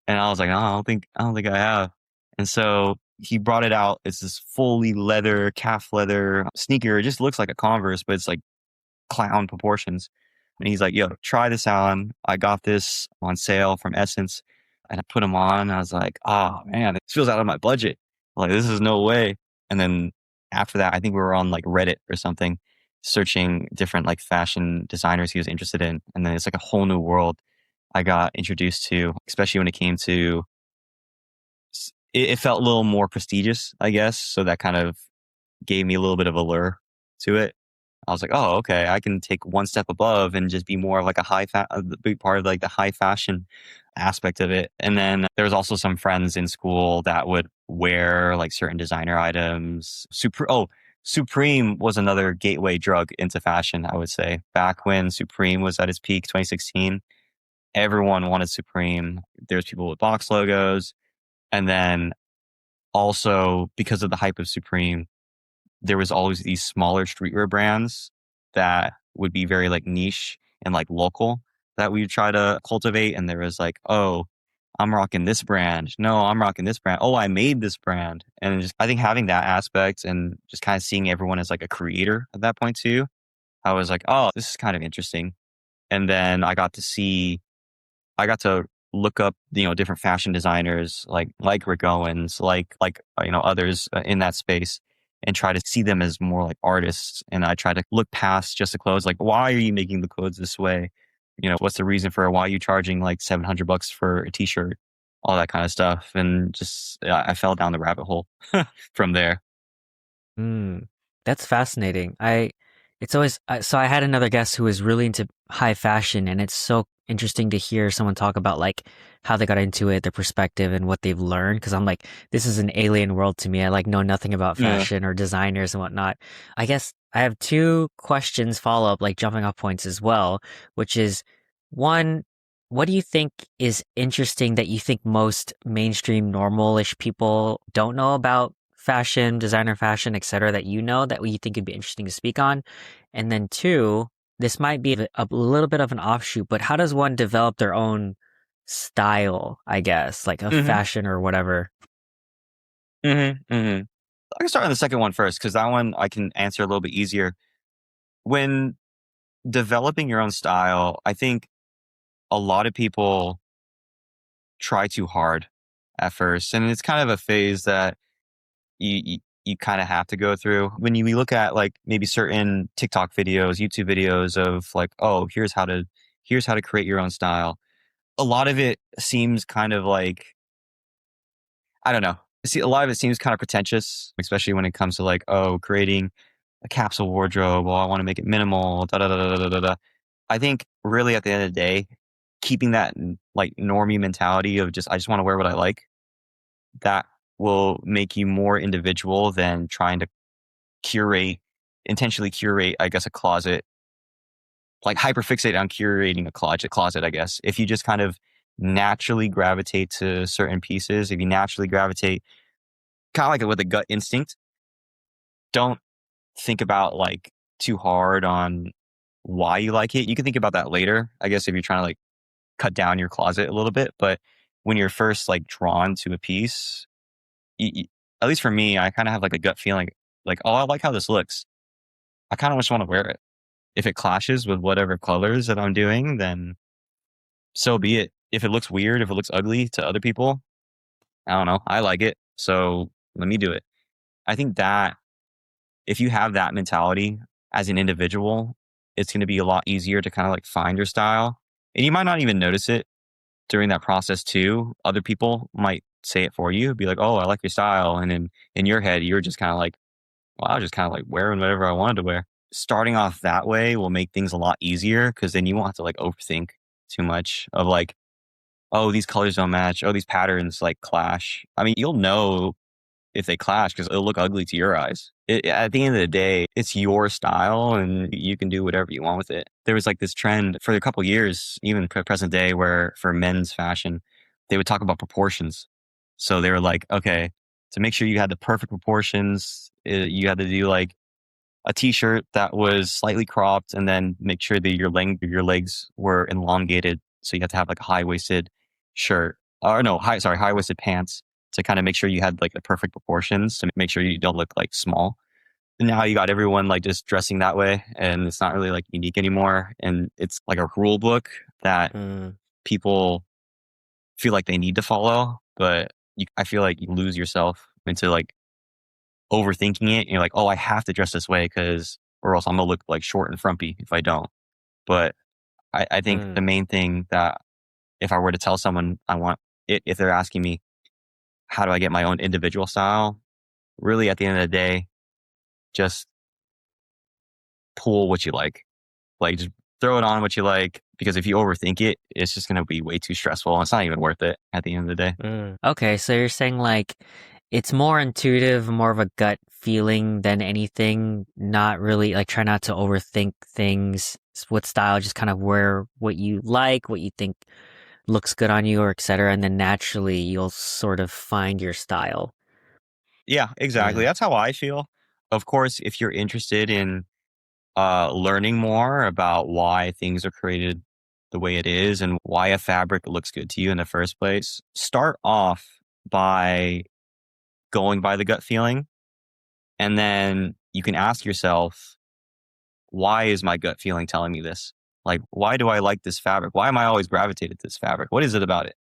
And I was like, "No, I don't think I have." And so he brought it out. It's this fully leather, calf leather sneaker. It just looks like a Converse, but it's like clown proportions. And he's like, yo, try this on. I got this on sale from Essence. And I put them on. I was like, oh man, this feels out of my budget. Like, this is no way. And then after that, I think we were on like Reddit or something, searching different like fashion designers he was interested in. And then it's like a whole new world I got introduced to, especially when it came to, it felt a little more prestigious, I guess. So that kind of gave me a little bit of a lure to it. I was like, oh, okay, I can take one step above and just be more of like a big part of like the high fashion aspect of it. And then there was also some friends in school that would wear like certain designer items. Supreme was another gateway drug into fashion, I would say. Back when Supreme was at its peak, 2016, everyone wanted Supreme. There's people with box logos. And then also because of the hype of Supreme, there was always these smaller streetwear brands that would be very like niche and like local that we would try to cultivate. And there was like, oh, I'm rocking this brand. No, I'm rocking this brand. Oh, I made this brand. And just, I think having that aspect and just kind of seeing everyone as like a creator at that point too, I was like, oh, this is kind of interesting. And then I got to look up, different fashion designers like Rick Owens, others in that space, and try to see them as more like artists. And I try to look past just the clothes. Like, why are you making the clothes this way? What's the reason for why are you charging like $700 for a t-shirt? All that kind of stuff. And just, I fell down the rabbit hole from there. Mm, that's fascinating. It's always, so I had another guest who was really into high fashion, and it's so interesting to hear someone talk about like how they got into it, their perspective, and what they've learned. Cause I'm like, this is an alien world to me. I like know nothing about fashion or designers and whatnot. I guess I have two questions follow up, like jumping off points as well, which is one, what do you think is interesting that you think most mainstream normalish people don't know about fashion, designer fashion, etc., that you know that you think would be interesting to speak on? And then two, this might be a little bit of an offshoot, but how does one develop their own style, I guess, like a fashion or whatever? I can start on the second one first, because that one I can answer a little bit easier. When developing your own style, I think a lot of people try too hard at first, and it's kind of a phase that you kind of have to go through. When you look at like maybe certain TikTok videos, YouTube videos of like, oh, here's how to create your own style. A lot of it seems kind of like, I don't know. See, a lot of it seems kind of pretentious, especially when it comes to like, oh, creating a capsule wardrobe. Well, I want to make it minimal. Da da da da da da da. I think really at the end of the day, keeping that like normie mentality of I just want to wear what I like, that will make you more individual than trying to intentionally curate, I guess, a closet, like hyperfixate on curating a closet, I guess. If you just kind of naturally gravitate to certain pieces, if you naturally gravitate kind of like with a gut instinct, don't think about like too hard on why you like it. You can think about that later, I guess, if you're trying to like cut down your closet a little bit. But when you're first like drawn to a piece, at least for me, I kind of have like a gut feeling like, oh, I like how this looks. I kind of just want to wear it. If it clashes with whatever colors that I'm doing, then so be it. If it looks weird, if it looks ugly to other people, I don't know. I like it. So let me do it. I think that if you have that mentality as an individual, it's going to be a lot easier to kind of like find your style. And you might not even notice it during that process too. Other people might say it for you, be like, oh, I like your style. And in your head, you're just kind of like, well, I was just kind of like wearing whatever I wanted to wear. Starting off that way will make things a lot easier, because then you won't have to like overthink too much of like, oh, these colors don't match. Oh, these patterns like clash. I mean, you'll know if they clash because it'll look ugly to your eyes. At the end of the day, it's your style and you can do whatever you want with it. There was like this trend for a couple years, even present day, where for men's fashion, they would talk about proportions. So they were like, okay, to make sure you had the perfect proportions, you had to do like a t-shirt that was slightly cropped, and then make sure that your legs were elongated. So you have to have like a high-waisted shirt, or no, high-waisted pants. to kind of make sure you had like the perfect proportions to make sure you don't look like small. And now you got everyone like just dressing that way, and it's not really like unique anymore. And it's like a rule book that Mm, people feel like they need to follow, but I feel like you lose yourself into like overthinking it. You're like, oh, I have to dress this way because, or else I'm gonna look like short and frumpy if I don't. But I think the mm. main thing that if I were to tell someone I want it, if they're asking me, how do I get my own individual style? Really, at the end of the day, just pull what you like. Like, just throw it on what you like. Because if you overthink it, it's just going to be way too stressful. And it's not even worth it at the end of the day. Okay, so you're saying like it's more intuitive, more of a gut feeling than anything, not really like try not to overthink things with style, just kind of wear what you like, what you think looks good on you or etc. And then naturally you'll sort of find your style. Yeah, exactly. Yeah. That's how I feel. Of course, if you're interested in learning more about why things are created the way it is and why a fabric looks good to you in the first place, start off by going by the gut feeling. And then you can ask yourself, why is my gut feeling telling me this? Like, why do I like this fabric? Why am I always gravitated to this fabric? What is it about it?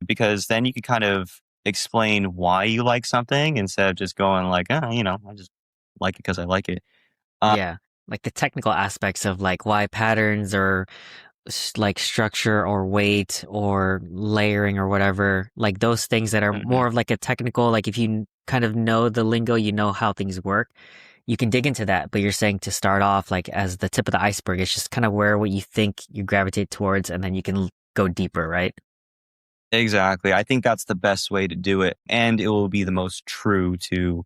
Because then you can kind of explain why you like something instead of just going like, I just like it because I like it. Uh, Yeah. Like the technical aspects of like why patterns or like structure or weight or layering or whatever, like those things that are mhm. more of like a technical, like if you kind of know the lingo, you know how things work, you can dig into that. But you're saying to start off like as the tip of the iceberg, it's just kind of where what you think you gravitate towards, and then you can go deeper, right? Exactly. I think that's the best way to do it. And it will be the most true to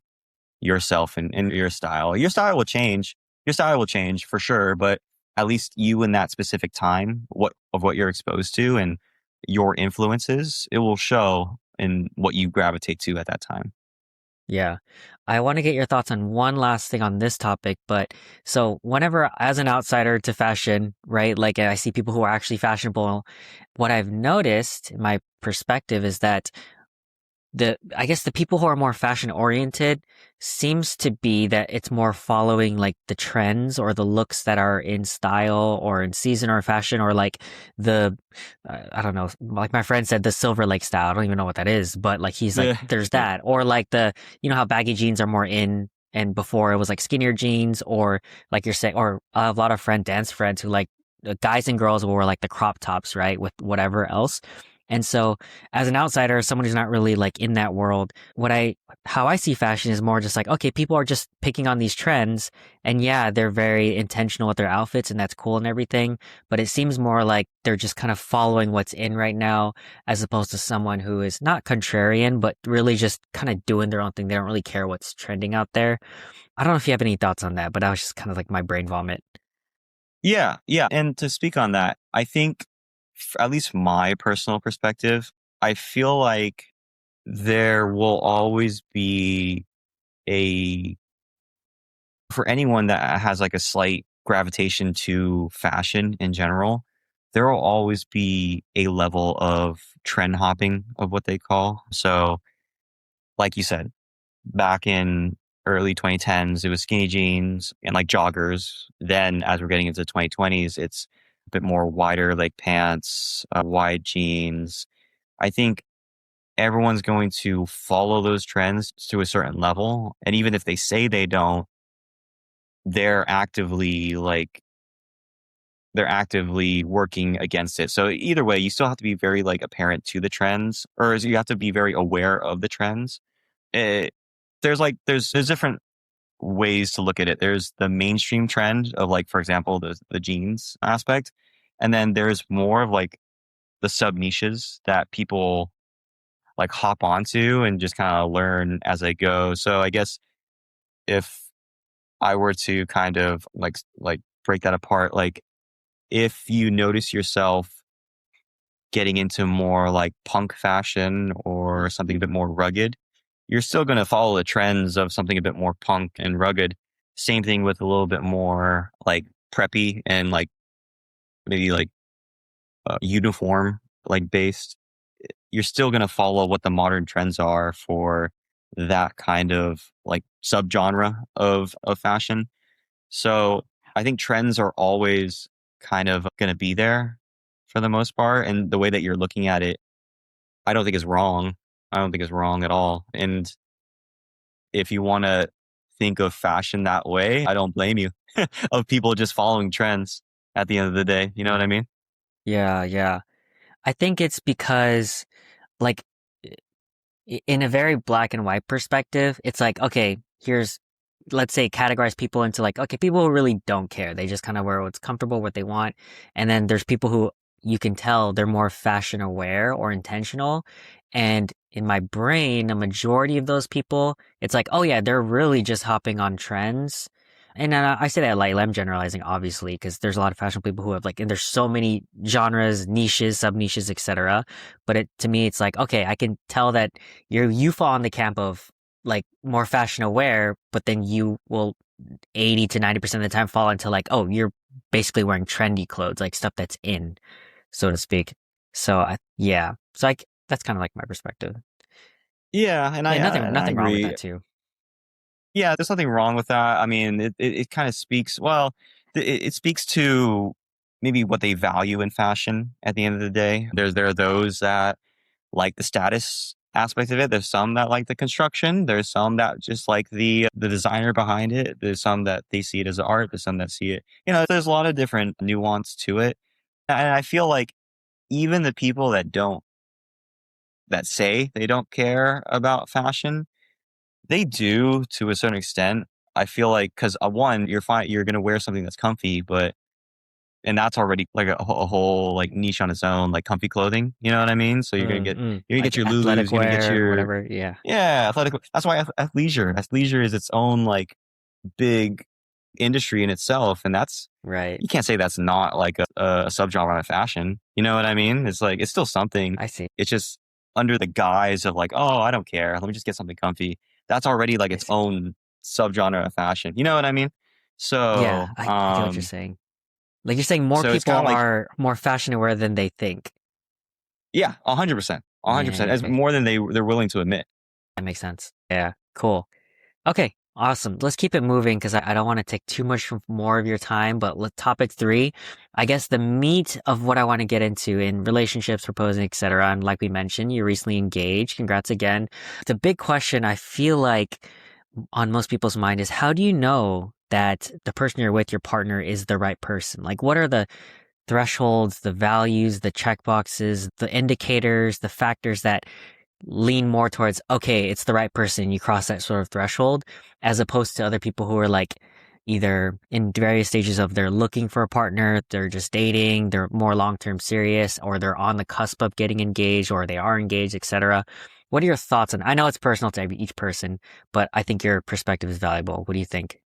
yourself and your style. Your style will change. Your style will change for sure, but at least you in that specific time, what you're exposed to and your influences, it will show in what you gravitate to at that time. Yeah. I want to get your thoughts on one last thing on this topic, but so whenever as an outsider to fashion, right? Like I see people who are actually fashionable, what I've noticed, my perspective is that I guess the people who are more fashion oriented seems to be that it's more following like the trends or the looks that are in style or in season or fashion or like the I don't know, like my friend said the Silver Lake style. I don't even know what that is, but like he's like Yeah. there's that, or like the you know how baggy jeans are more in, and before it was like skinnier jeans, or like you're saying, or I have a lot of dance friends who like guys and girls will wear like the crop tops, right, with whatever else. And so as an outsider, someone who's not really like in that world, how I see fashion is more just like, okay, people are just picking on these trends, and yeah, they're very intentional with their outfits and that's cool and everything, but it seems more like they're just kind of following what's in right now, as opposed to someone who is not contrarian, but really just kind of doing their own thing. They don't really care what's trending out there. I don't know if you have any thoughts on that, but that was just kind of like my brain vomit. Yeah, yeah. And to speak on that, I think, at least my personal perspective, I feel like there will always be a, for anyone that has like a slight gravitation to fashion in general, there will always be a level of trend hopping of what they call. So, like you said, back in early 2010s, it was skinny jeans and like joggers. Then, as we're getting into the 2020s, it's a bit more wider leg pants, wide jeans. I think everyone's going to follow those trends to a certain level. And even if they say they don't, they're actively like, they're actively working against it. So either way, you still have to be very like apparent to the trends, or you have to be very aware of the trends. It, there's different ways to look at it. There's the mainstream trend of like, for example, the jeans aspect. And then there's more of like the sub niches that people like hop onto and just kind of learn as they go. So I guess if I were to kind of like break that apart, like if you notice yourself getting into more like punk fashion or something a bit more rugged, you're still going to follow the trends of something a bit more punk and rugged. Same thing with a little bit more like preppy and like maybe like uniform like based. you're still going to follow what the modern trends are for that kind of like subgenre of fashion. So I think trends are always kind of going to be there for the most part. And the way that you're looking at it, I don't think is wrong. I don't think it's wrong at all. And if you want to think of fashion that way, I don't blame you of people just following trends at the end of the day. You know what I mean? Yeah, yeah. I think it's because, like, in a very black and white perspective, it's like, okay, here's, let's say, categorize people into like, okay, people who really don't care. They just kind of wear what's comfortable, what they want. And then there's people who you can tell they're more fashion aware or intentional. And in my brain, a majority of those people, it's like, oh yeah, they're really just hopping on trends. And I say that lightly, I'm generalizing, obviously, because there's a lot of fashion people who have like, and there's so many genres, niches, sub niches, etc. But to me, it's like, okay, I can tell that you fall in the camp of like more fashion aware, but then you will 80 to 90% of the time fall into like, oh, you're basically wearing trendy clothes, like stuff that's in, so to speak. So yeah, so that's kind of like my perspective. Yeah, and Yeah, and I nothing wrong with agree. that too. Yeah, there's nothing wrong with that. I mean, it kind of speaks, well, it speaks to maybe what they value in fashion at the end of the day. There are those that like the status aspect of it. There's some that like the construction. There's some that just like the designer behind it. There's some that they see it as art. There's some that see it. There's a lot of different nuance to it. And I feel like even the people that say they don't care about fashion, they do to a certain extent. I feel like because one, you're fine, you're gonna wear something that's comfy, and that's already like a whole like niche on its own, like comfy clothing. You know what I mean? So you're gonna get Like your Lulus, athletic you're gonna get wear, your whatever. Yeah, yeah athletic. That's why athleisure is its own like big industry in itself, and that's right. you can't say that's not like a subgenre of fashion. You know what I mean? It's like it's still something. I see. It's just under the guise of like, oh, I don't care. Let me just get something comfy. That's already like I its see. own subgenre of fashion. You know what I mean? Yeah, So, I get what you're saying. Like you're saying more so it's people kind of like, are more fashion aware than they think. yeah, 100%, Yeah, 100%, as okay. more than they're willing to admit. That makes sense. Yeah, cool. Okay, awesome. Let's keep it moving because I don't want to take too much more of your time. But topic three, I guess the meat of what I want to get into in relationships, proposing, etc. And like we mentioned, you recently engaged. Congrats again. The big question I feel like on most people's mind is how do you know that the person you're with, your partner, is the right person? Like, what are the thresholds, the values, the checkboxes, the indicators, the factors that lean more towards, okay, it's the right person, you cross that sort of threshold, as opposed to other people who are like either in various stages of they're looking for a partner, they're just dating, they're more long-term serious, or they're on the cusp of getting engaged, or they are engaged, etc. What are your thoughts on, I know it's personal to each person, but I think your perspective is valuable. What do you think?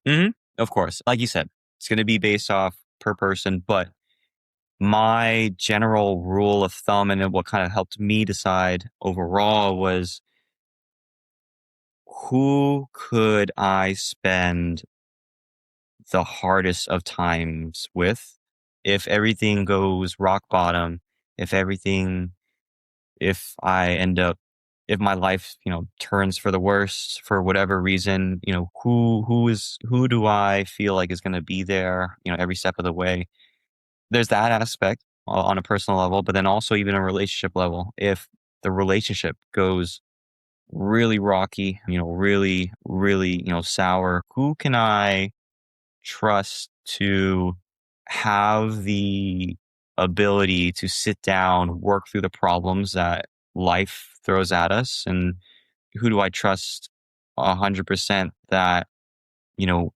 hmm Of course, like you said, it's going to be based off per person, but my general rule of thumb and what kind of helped me decide overall was who could I spend the hardest of times with if everything goes rock bottom, if everything, if I end up, if my life, turns for the worst for whatever reason, who do I feel like is going to be there, every step of the way. There's that aspect on a personal level, but then also even a relationship level. If the relationship goes really rocky, really, really, sour, who can I trust to have the ability to sit down, work through the problems that life throws at us? And who do I trust 100% that, you know,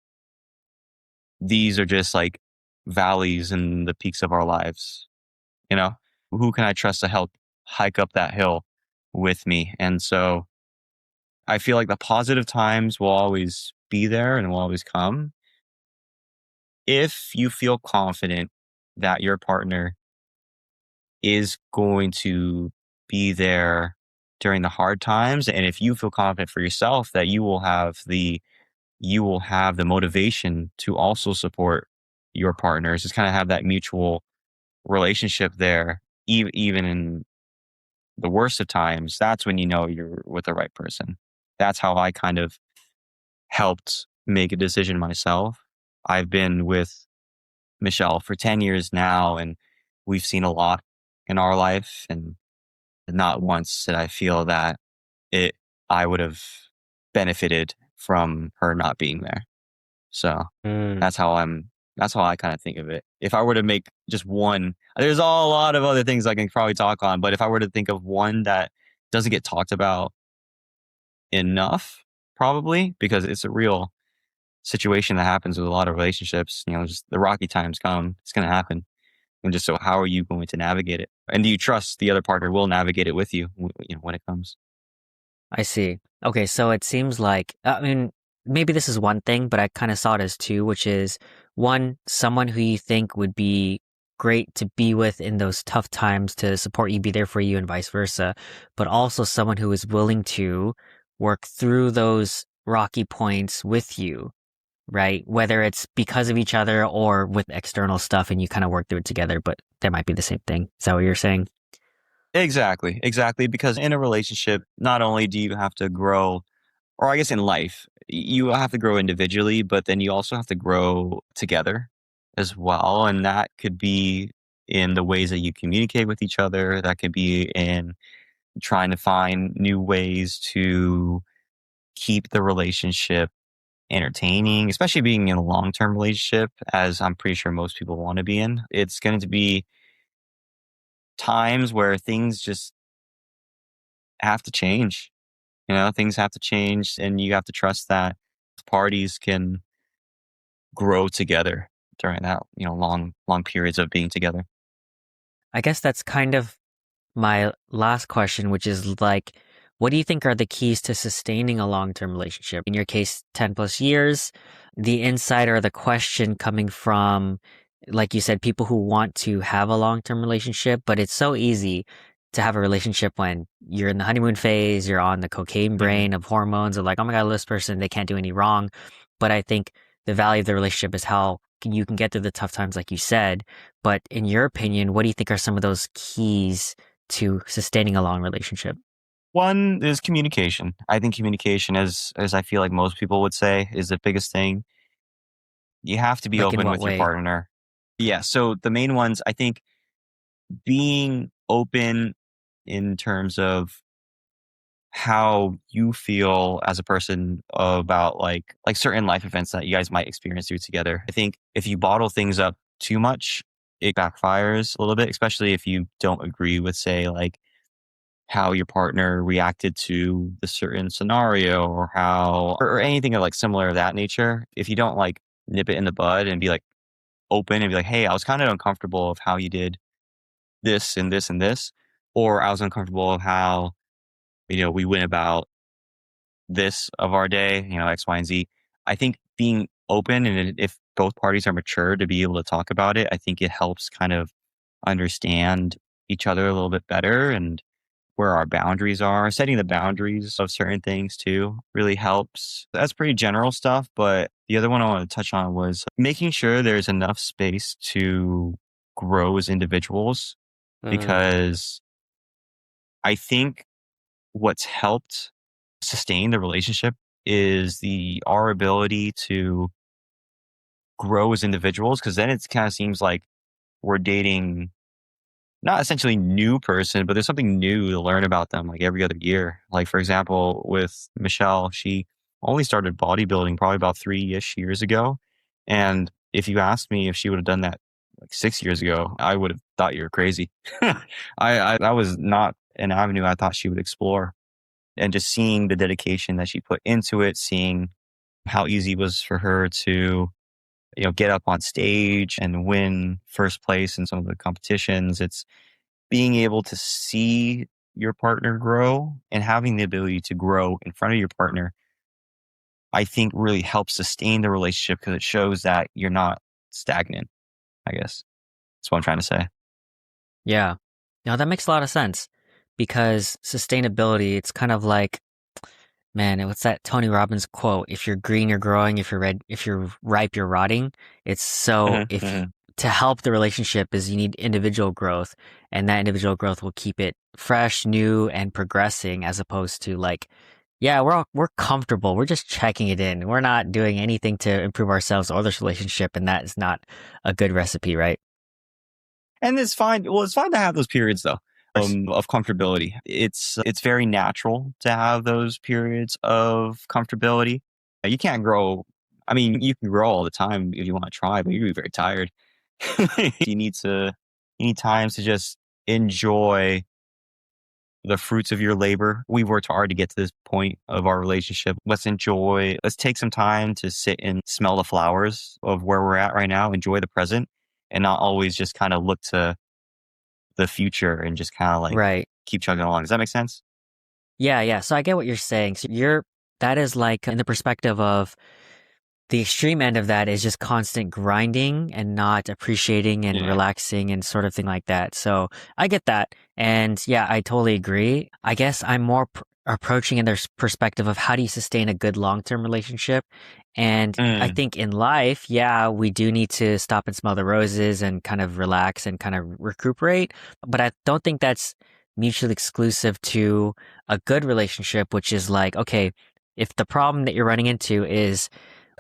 these are just like valleys and the peaks of our lives? You know, who can I trust to help hike up that hill with me? And so I feel like the positive times will always be there and will always come if you feel confident that your partner is going to be there during the hard times, and if you feel confident for yourself that you will have the motivation to also support your partners, just kind of have that mutual relationship there, even in the worst of times, that's when you know you're with the right person. That's how I kind of helped make a decision myself. I've been with Michelle for 10 years now, and we've seen a lot in our life. And not once did I feel that it, I would have benefited from her not being there. So Mm, that's how that's how I kind of think of it. If I were to make just one, there's a lot of other things I can probably talk on, but if I were to think of one that doesn't get talked about enough, probably because it's a real situation that happens with a lot of relationships, just the rocky times come, it's going to happen. And just so how are you going to navigate it? And do you trust the other partner will navigate it with you, when it comes? I see. Okay, so it seems like, I mean, maybe this is one thing, but I kind of saw it as two, which is one, someone who you think would be great to be with in those tough times to support you, be there for you, and vice versa, but also someone who is willing to work through those rocky points with you, right? Whether it's because of each other or with external stuff and you kind of work through it together, but that might be the same thing. Is that what you're saying? Exactly, exactly. Because in a relationship, not only do you have to grow, or I guess in life, you have to grow individually, but then you also have to grow together as well. And that could be in the ways that you communicate with each other. That could be in trying to find new ways to keep the relationship entertaining, especially being in a long term relationship, as I'm pretty sure most people want to be in. It's going to be times where things just have to change. Things have to change, and you have to trust that parties can grow together during that, long periods of being together. I guess that's kind of my last question, which is like, what do you think are the keys to sustaining a long-term relationship? In your case, 10 plus years, the insight or the question coming from, like you said, people who want to have a long-term relationship, but it's so easy to have a relationship when you're in the honeymoon phase, you're on the cocaine Mhm. brain of hormones of like, oh my God, I love this person, they can't do any wrong. But I think the value of the relationship is how you can get through the tough times, like you said. But in your opinion, what do you think are some of those keys to sustaining a long relationship? One is communication. I think communication, as I feel like most people would say, is the biggest thing. You have to be Like in open what with your way? partner. Yeah. So the main ones, I think, being open in terms of how you feel as a person about like certain life events that you guys might experience through together. I think if you bottle things up too much, it backfires a little bit, especially if you don't agree with, say, like how your partner reacted to the certain scenario, or how or anything of like similar of that nature. If you don't like nip it in the bud and be like open and be like, hey, I was kind of uncomfortable of how you did this and this and this, or I was uncomfortable of how we went about this of our day, X, Y, and Z. I think being open, and if both parties are mature to be able to talk about it, I think it helps kind of understand each other a little bit better, and where our boundaries are. Setting the boundaries of certain things too really helps. That's pretty general stuff. But the other one I want to touch on was making sure there's enough space to grow as individuals, Mm, because I think what's helped sustain the relationship is our ability to grow as individuals. Because then it kind of seems like we're dating not essentially new person, but there's something new to learn about them like every other year. Like, for example, with Michelle, she only started bodybuilding probably about 3-ish years ago. And if you asked me if she would have done that like 6 years ago, I would have thought you were crazy. That was not an avenue I thought she would explore. And just seeing the dedication that she put into it, seeing how easy it was for her to, get up on stage and win first place in some of the competitions. It's being able to see your partner grow and having the ability to grow in front of your partner, I think really helps sustain the relationship, because it shows that you're not stagnant, I guess. That's what I'm trying to say. yeah. No, that makes a lot of sense because sustainability, it's kind of like, man, what's that Tony Robbins quote? If you're green, you're growing. If you're red, if you're ripe, you're rotting. It's so Mhm, if mhm. to help the relationship is you need individual growth, and that individual growth will keep it fresh, new, and progressing, as opposed to like, yeah, we're comfortable. We're just checking it in. We're not doing anything to improve ourselves or this relationship, and that is not a good recipe, right? And it's fine. Well, it's fine to have those periods though, Course. of comfortability. It's very natural to have those periods of comfortability. You can't grow. I mean, you can grow all the time if you want to try, but you're gonna be very tired. you need to you need times to just enjoy the fruits of your labor. We've worked hard to get to this point of our relationship. Let's take some time to sit and smell the flowers of where we're at right now, enjoy the present, and not always just kind of look to the future and just kind of like Right. keep chugging along. Does that make sense? Yeah, yeah. So I get what you're saying. So that is like in the perspective of the extreme end of that is just constant grinding and not appreciating and Yeah. relaxing and sort of thing like that. So I get that. And yeah, I totally agree. I guess I'm more approaching in their perspective of how do you sustain a good long-term relationship. And I Mm. think in life, yeah, we do need to stop and smell the roses and kind of relax and kind of recuperate. But I don't think that's mutually exclusive to a good relationship, which is like, okay, if the problem that you're running into is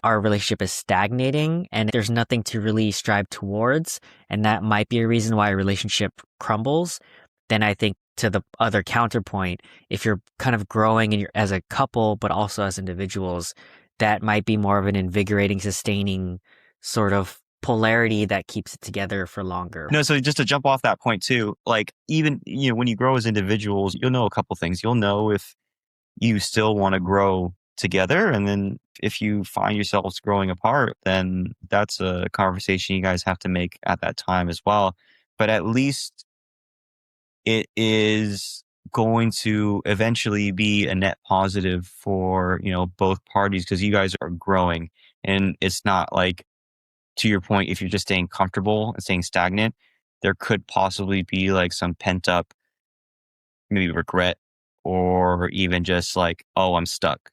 our relationship is stagnating and there's nothing to really strive towards, and that might be a reason why a relationship crumbles, then I think to the other counterpoint, if you're kind of growing in as a couple, but also as individuals, that might be more of an invigorating, sustaining sort of polarity that keeps it together for longer. No, so just to jump off that point too, like even when you grow as individuals, you'll know a couple things. You'll know if you still want to grow together, and then if you find yourselves growing apart, then that's a conversation you guys have to make at that time as well. But at least it is going to eventually be a net positive for both parties, because you guys are growing, and it's not like, to your point, if you're just staying comfortable and staying stagnant, there could possibly be like some pent up maybe regret, or even just like, oh, I'm stuck.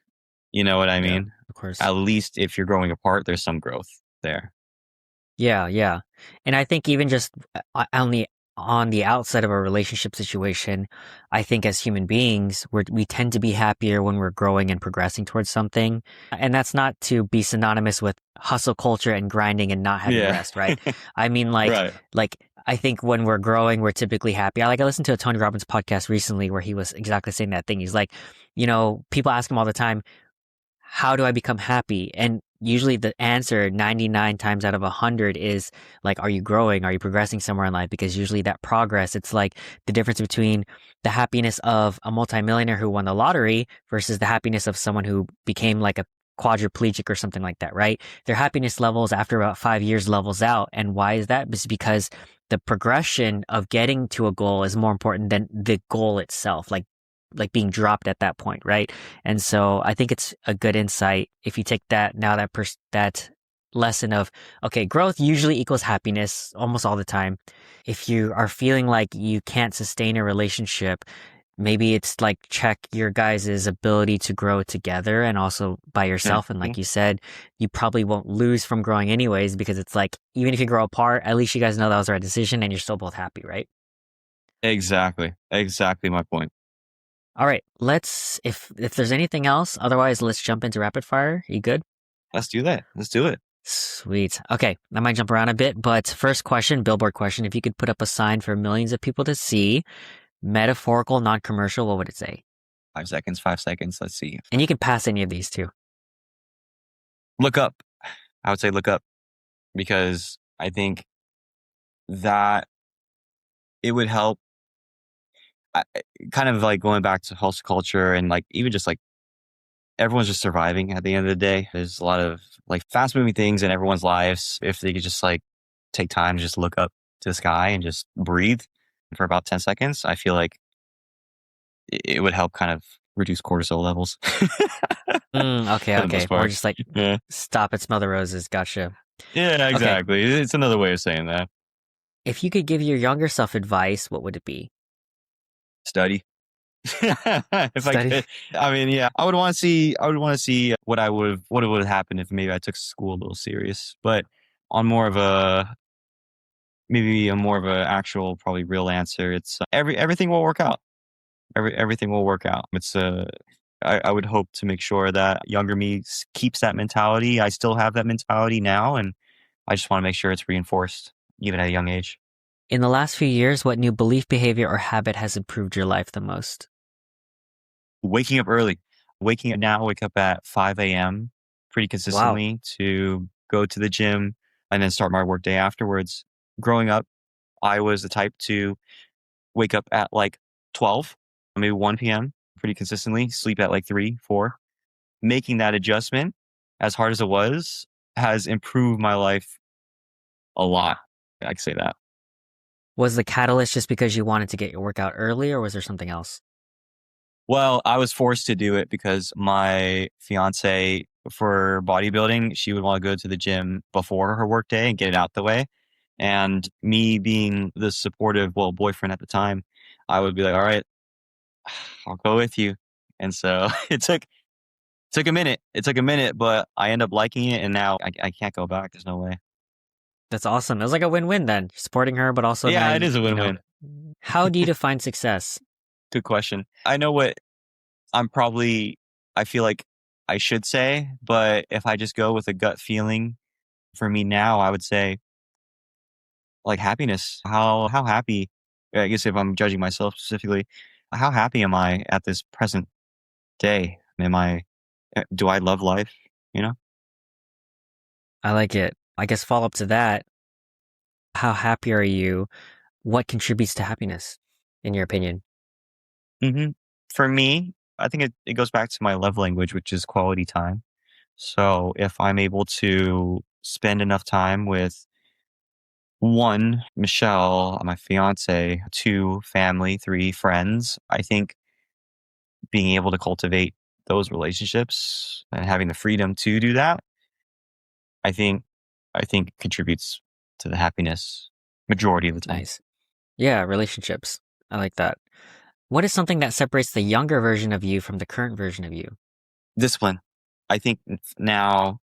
You know what I Yeah, mean? of course. At least if you're growing apart, there's some growth there. Yeah, yeah. And I think even just on the outside of a relationship situation, I think as human beings, we tend to be happier when we're growing and progressing towards something. And that's not to be synonymous with hustle culture and grinding and not having Yeah. rest, right? I mean Right. like I think when we're growing, we're typically happy. I listened to a Tony Robbins podcast recently where he was exactly saying that thing. He's like, people ask him all the time, how do I become happy? And usually the answer 99 times out of 100 is like, are you growing? Are you progressing somewhere in life? Because usually that progress, it's like the difference between the happiness of a multimillionaire who won the lottery versus the happiness of someone who became like a quadriplegic or something like that, right? Their happiness levels after about 5 years levels out. And why is that? It's because the progression of getting to a goal is more important than the goal itself. Like being dropped at that point, right? And so I think it's a good insight if you take that lesson of, okay, growth usually equals happiness almost all the time. If you are feeling like you can't sustain a relationship, maybe it's like check your guys' ability to grow together and also by Yeah. yourself. And like you said, you probably won't lose from growing anyways, because it's like, even if you grow apart, at least you guys know that was the right decision and you're still both happy, right? Exactly. Exactly my point. All right, if there's anything else, otherwise let's jump into rapid fire. You good? Let's do that. Let's do it. Sweet. Okay, I might jump around a bit, but first question, billboard question. If you could put up a sign for millions of people to see, metaphorical, non-commercial, what would it say? 5 seconds, 5 seconds. Let's see. And you can pass any of these too. Look up. I would say look up, because I think that it would help. Kind of like going back to hustle culture, and like even just like everyone's just surviving at the end of the day. There's a lot of like fast moving things in everyone's lives. If they could just like take time to just look up to the sky and just breathe for about 10 seconds, I feel like it would help kind of reduce cortisol levels. Okay, For the most okay. Or part. just like Yeah. stop and smell the roses. Gotcha. Yeah, Okay. exactly. It's another way of saying that. If you could give your younger self advice, what would it be? Study. If I Study. could, I mean, yeah, I would want to see what would have happened if maybe I took school a little serious, but on more of a maybe a more of an actual, probably real answer. It's everything will work out. Everything will work out. I would hope to make sure that younger me keeps that mentality. I still have that mentality now, and I just want to make sure it's reinforced even at a young age. In the last few years, what new belief, behavior, or habit has improved your life the most? Waking up early. Waking up now, wake up at 5 a.m. pretty Wow. consistently to go to the gym and then start my work day afterwards. Growing up, I was the type to wake up at like 12, maybe 1 p.m. pretty consistently, sleep at like 3, 4. Making that adjustment, as hard as it was, has improved my life a lot. I can say that. Was the catalyst just because you wanted to get your workout early, or was there something else? Well, I was forced to do it because my fiance, for bodybuilding, she would want to go to the gym before her work day and get it out the way. And me being the supportive, well, boyfriend at the time, I would be like, all right, I'll go with you. And so it took a minute. It took a minute, but I end up liking it. And now I can't go back. There's no way. That's awesome. It was like a win-win then. You're supporting her, but also now Yeah, it is a you know, win-win. how do you define success? Good question. I know what I'm probably, I feel like I should say, but if I just go with a gut feeling for me now, I would say like happiness. How happy, I guess if I'm judging myself specifically, how happy am I at this present day? Do I love life? You know? I like it. I guess follow up to that, how happy are you? What contributes to happiness, in your opinion? hmm For me, I think it goes back to my love language, which is quality time. So if I'm able to spend enough time with one, Michelle, my fiance, two, family, three, friends, I think being able to cultivate those relationships and having the freedom to do that, I think, I think contributes to the happiness majority of the time. Nice. Yeah, relationships. I like that. What is something that separates the younger version of you from the current version of you? Discipline. I think now,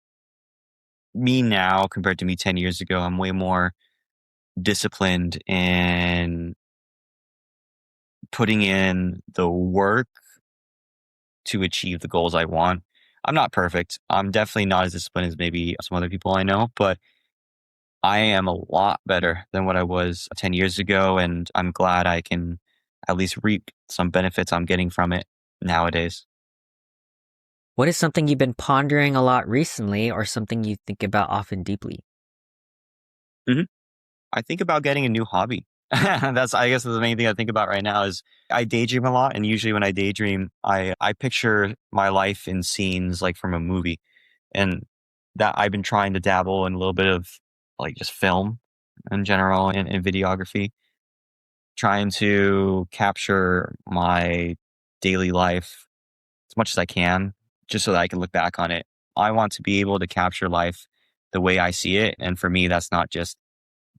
me now compared to me 10 years ago, I'm way more disciplined in putting in the work to achieve the goals I want. I'm not perfect. I'm definitely not as disciplined as maybe some other people I know, but I am a lot better than what I was 10 years ago. And I'm glad I can at least reap some benefits I'm getting from it nowadays. What is something you've been pondering a lot recently or something you think about often deeply? hmm I think about getting a new hobby. I guess, the main thing I think about right now is I daydream a lot. And usually when I daydream, I picture my life in scenes like from a movie. And that I've been trying to dabble in a little bit of like just film in general and videography, trying to capture my daily life as much as I can, just so that I can look back on it. I want to be able to capture life the way I see it. And for me, that's not just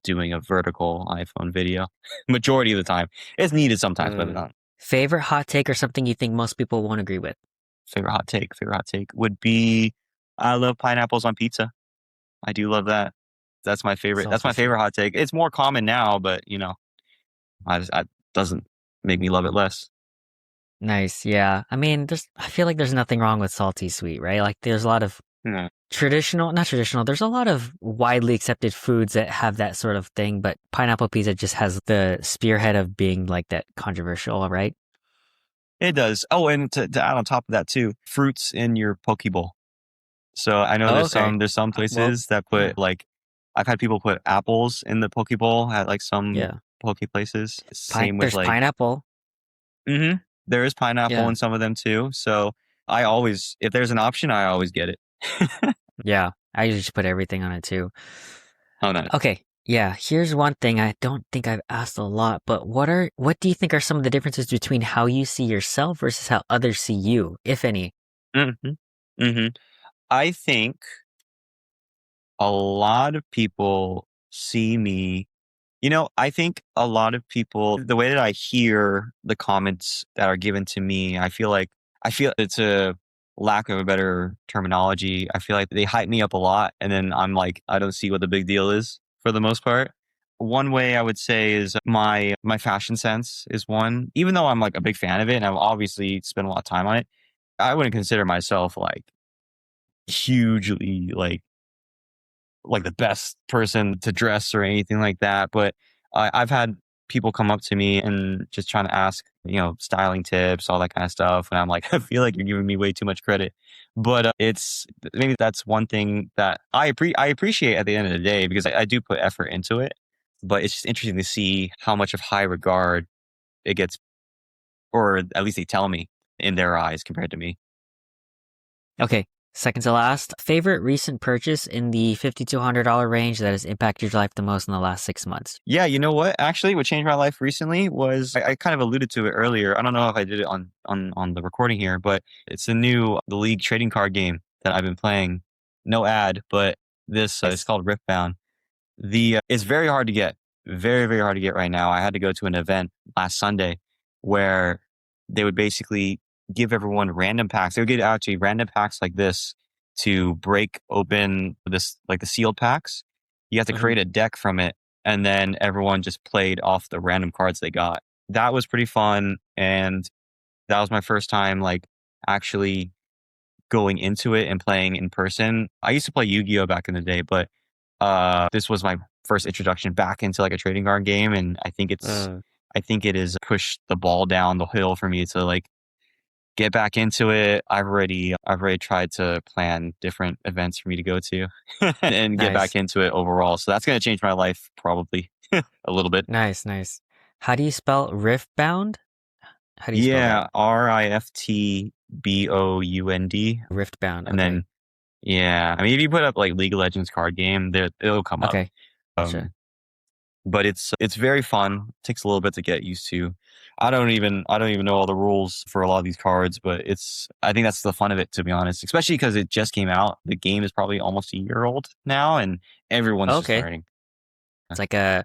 doing a vertical iPhone video. Majority of the time. It's needed sometimes, but Mm. not. Favorite hot take or something you think most people won't agree with? Favorite hot take would be I love pineapples on pizza. I do love that. That's my favorite. That's Salty my sweet. favorite hot take. It's more common now, but I doesn't make me love it less. Nice. Yeah. I mean, I feel like there's nothing wrong with salty sweet, right? Like there's a lot of Yeah. not traditional, there's a lot of widely accepted foods that have that sort of thing, but pineapple pizza just has the spearhead of being like that controversial, right? It does. Oh, and to add on top of that too, fruits in your poke bowl. So I know Oh, there's okay. some Well, places that yeah. put like I've had people put apples in the poke bowl at like some Yeah. poke places. Same with There's like pineapple. hmm there is pineapple Yeah. in some of them too. So I always, if there's an option, I always get it. Yeah. I usually just put everything on it too. Oh no. Okay. Yeah. Here's one thing I don't think I've asked a lot, but what do you think are some of the differences between how you see yourself versus how others see you, if any? hmm hmm I think a lot of people see me. I think a lot of people, the way that I hear the comments that are given to me, I feel it's a lack of a better terminology. I feel like they hype me up a lot. And then I'm like, I don't see what the big deal is for the most part. one way I would say is my fashion sense is one. Even though I'm like a big fan of it and I've obviously spent a lot of time on it, I wouldn't consider myself like hugely like the best person to dress or anything like that. But I've had people come up to me and just trying to ask, styling tips, all that kind of stuff. And I'm like, I feel like you're giving me way too much credit. But it's maybe that's one thing that I appreciate at the end of the day because I do put effort into it. But it's just interesting to see how much of high regard it gets, or at least they tell me in their eyes compared to me. Okay, second to last. Favorite recent purchase in the $5,200 range that has impacted your life the most in the last 6 months? Yeah, you know what? Actually, what changed my life recently was I kind of alluded to it earlier. I don't know if I did it on the recording here, but it's the League trading card game that I've been playing. No ad, but this it's called Riftbound. It's very hard to get, very very hard to get right now. I had to go to an event last Sunday where they would basically give everyone random packs. They would get actually random packs like this to break open this like the sealed packs. You have to create a deck from it, and then everyone just played off the random cards they got. That was pretty fun, and that was my first time like actually going into it and playing in person. I used to play Yu-Gi-Oh back in the day, but this was my first introduction back into like a trading card game, and I think it has pushed the ball down the hill for me to like get back into it. I've already tried to plan different events for me to go to and get back into it overall. So that's going to change my life probably a little bit. Nice. How do you spell Riftbound? How do you spell that? Riftbound. Riftbound. And then, I mean, if you put up like League of Legends card game, it'll come up. Okay. Gotcha. But it's very fun. It takes a little bit to get used to. I don't even know all the rules for a lot of these cards, but I think that's the fun of it, to be honest. Especially because it just came out. The game is probably almost a year old now, and everyone's just learning. It's like a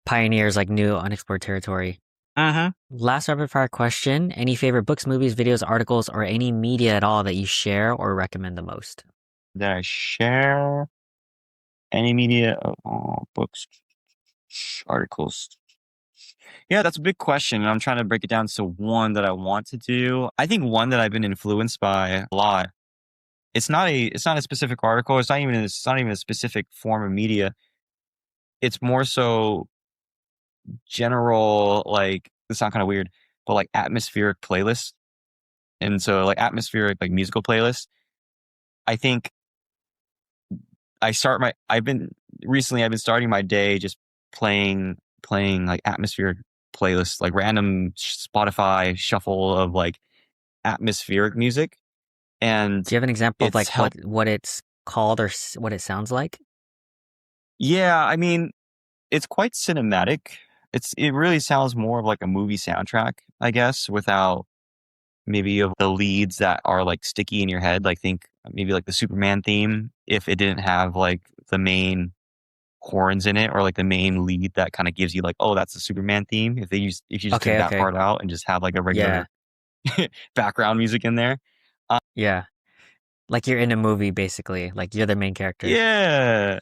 pioneer's like new unexplored territory. Last rapid fire question: any favorite books, movies, videos, articles, or any media at all that you share or recommend the most? That I share any media, books, articles. Yeah, that's a big question. And I'm trying to break it down to one that I want to do. I think one that I've been influenced by a lot. It's not a specific article. It's not even a specific form of media. It's more so general, like, this sounds kind of weird, but like atmospheric playlists. And so like atmospheric, like musical playlists. I think I've been starting my day just playing like atmospheric playlists, like random Spotify shuffle of like atmospheric music. And do you have an example of like what it's called or what it sounds like? Yeah, I mean, it's quite cinematic. It really sounds more of like a movie soundtrack, I guess, without maybe of the leads that are like sticky in your head. Like think maybe like the Superman theme, if it didn't have like the main horns in it or like the main lead that kind of gives you like, oh, that's the Superman theme. If you just take that part out and just have like a regular background music in there. Yeah. Like you're in a movie, basically. Like you're the main character. Yeah.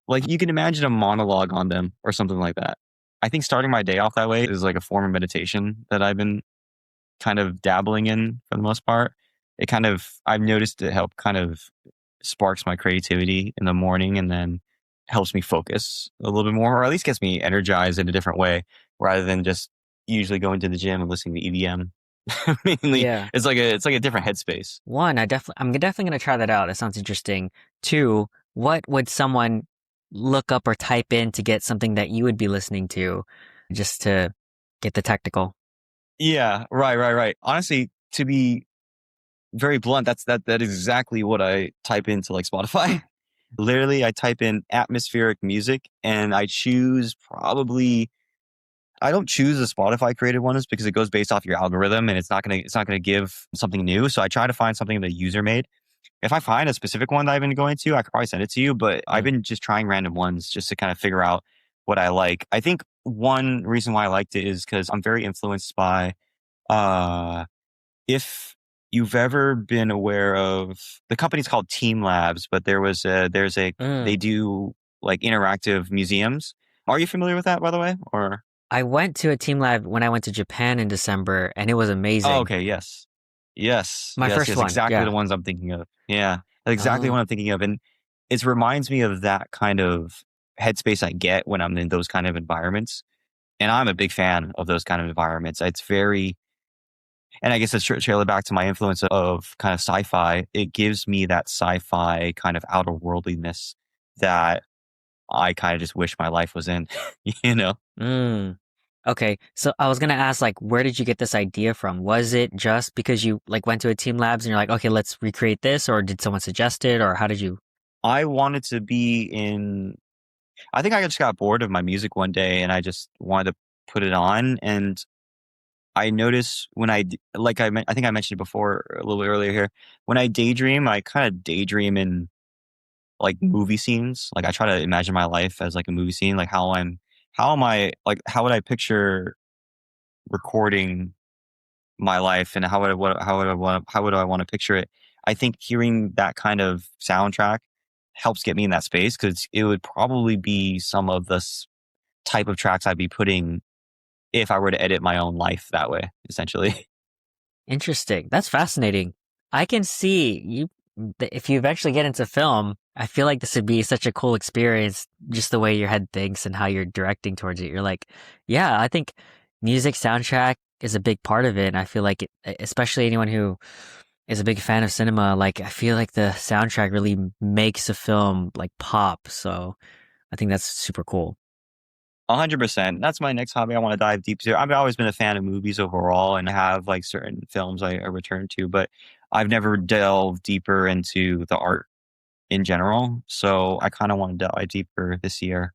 Like you can imagine a monologue on them or something like that. I think starting my day off that way is like a form of meditation that I've been kind of dabbling in for the most part. I've noticed it help kind of sparks my creativity in the morning and then helps me focus a little bit more, or at least gets me energized in a different way rather than just usually going to the gym and listening to EDM. Mainly, it's like a different headspace. One, I'm definitely going to try that out. That sounds interesting. Two, what would someone look up or type in to get something that you would be listening to, just to get the technical? Yeah, right. Honestly, to be very blunt, that is exactly what I type into like Spotify. Literally, I type in atmospheric music and I don't choose the Spotify created ones because it goes based off your algorithm and it's not gonna give something new. So I try to find something that user made. If I find a specific one that I've been going to, I could probably send it to you, but I've been just trying random ones just to kind of figure out what I like. I think one reason why I liked it is because I'm very influenced by, if you've ever been aware of the company's called Team Labs, but they do like interactive museums. Are you familiar with that, by the way? Or I went to a team lab when I went to Japan in December, and it was oh, amazing. okay, yes, yes, My yes, first yes. one, Exactly the yeah. ones I'm thinking of. Yeah, exactly Oh, what I'm thinking of, and it reminds me of that kind of headspace I get when I'm in those kind of environments. And I'm a big fan of those kind of environments. It's very, and I guess it's trail it back to my influence of kind of sci-fi. It gives me that sci-fi kind of outer worldliness that I kind of just wish my life was in, you know? mm. Okay. So I was gonna ask, like, where did you get this idea from? Was it just because you like went to a team labs and you're like, okay, let's recreate this, or did someone suggest it, or how did you? I wanted to be in, I think I just got bored of my music one day and I just wanted to put it on. And I notice when I think I mentioned it before a little bit earlier here, when I daydream, I kind of daydream in like movie scenes. Like I try to imagine my life as like a movie scene, like how am I, like, how would I picture recording my life and how would I want to picture it? I think hearing that kind of soundtrack helps get me in that space because it would probably be some of the type of tracks I'd be putting if I were to edit my own life that way, essentially. Interesting. That's fascinating. I can see you if you eventually get into film. I feel like this would be such a cool experience, just the way your head thinks and how you're directing towards it. You're like, yeah, I think music soundtrack is a big part of it. And I feel like it, especially anyone who is a big fan of cinema, like I feel like the soundtrack really makes a film like pop. So I think that's super cool. 100%. That's my next hobby I want to dive deep into. I've always been a fan of movies overall and have like certain films I return to, but I've never delved deeper into the art in general. So I kind of want to dive deeper this year,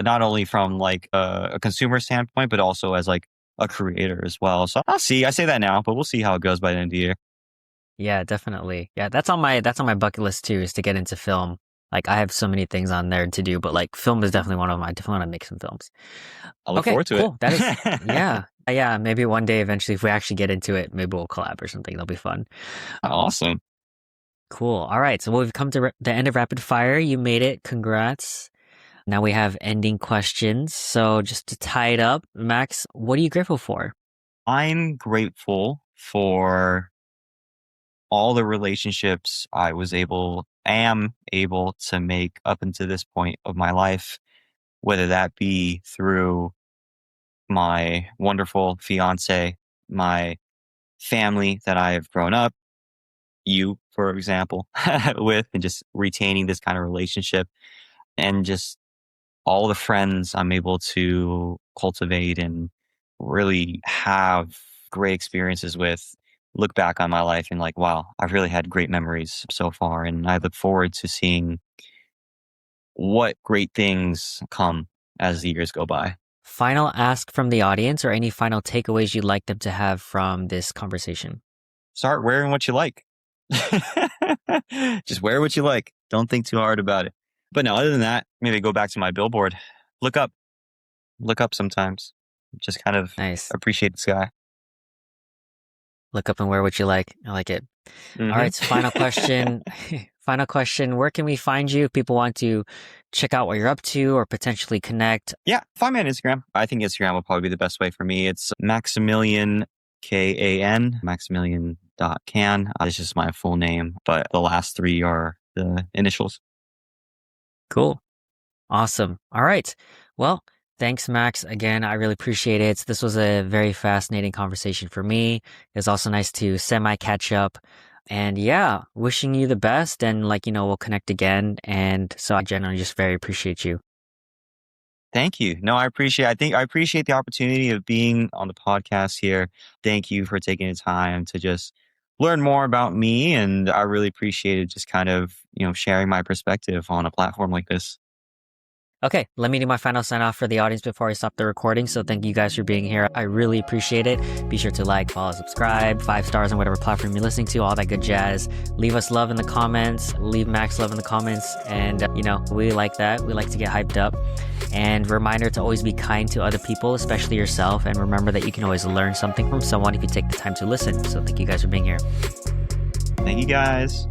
not only from like a consumer standpoint, but also as like a creator as well. So I'll see. I say that now, but we'll see how it goes by the end of the year. Yeah, definitely. Yeah, that's on my bucket list too, is to get into film. Like I have so many things on there to do, but like film is definitely one of them. I definitely want to make some films. I look Okay, forward to cool. That is, it. yeah. Yeah, maybe one day eventually if we actually get into it, maybe we'll collab or something. That'll be fun. Awesome. Cool. All right. So we've come to the end of rapid fire. You made it. Congrats. Now we have ending questions. So just to tie it up, Max, what are you grateful for? I'm grateful for all the relationships am able to make up until this point of my life, whether that be through my wonderful fiance, my family that I have grown up, you, for example, with, and just retaining this kind of relationship, and just all the friends I'm able to cultivate and really have great experiences with. Look back on my life and like, wow, I've really had great memories so far. And I look forward to seeing what great things come as the years go by. Final ask from the audience or any final takeaways you'd like them to have from this conversation? Start wearing what you like. Just wear what you like. Don't think too hard about it. But no, other than that, maybe go back to my billboard. Look up. Look up sometimes. Just kind of Nice. appreciate the sky. Look up and wear what you like. I like it. All Mm-hmm. right. So final question. Final question. Where can we find you if people want to check out what you're up to or potentially connect? Yeah, find me on Instagram. I think Instagram will probably be the best way for me. It's Maximillian, Kan, Maximillian.can. It's just my full name, but the last three are the initials. Cool. Awesome. All right. Well, thanks, Max. Again, I really appreciate it. This was a very fascinating conversation for me. It was also nice to semi catch up. And yeah, wishing you the best. And like, we'll connect again. And so I generally just very appreciate you. Thank you. No, I appreciate the opportunity of being on the podcast here. Thank you for taking the time to just learn more about me. And I really appreciated just kind of, sharing my perspective on a platform like this. Okay, let me do my final sign off for the audience before I stop the recording. So thank you guys for being here. I really appreciate it. Be sure to like, follow, subscribe, 5 stars on whatever platform you're listening to, all that good jazz. Leave us love in the comments. Leave Max love in the comments. And, we like that. We like to get hyped up. And reminder to always be kind to other people, especially yourself. And remember that you can always learn something from someone if you take the time to listen. So thank you guys for being here. Thank you guys.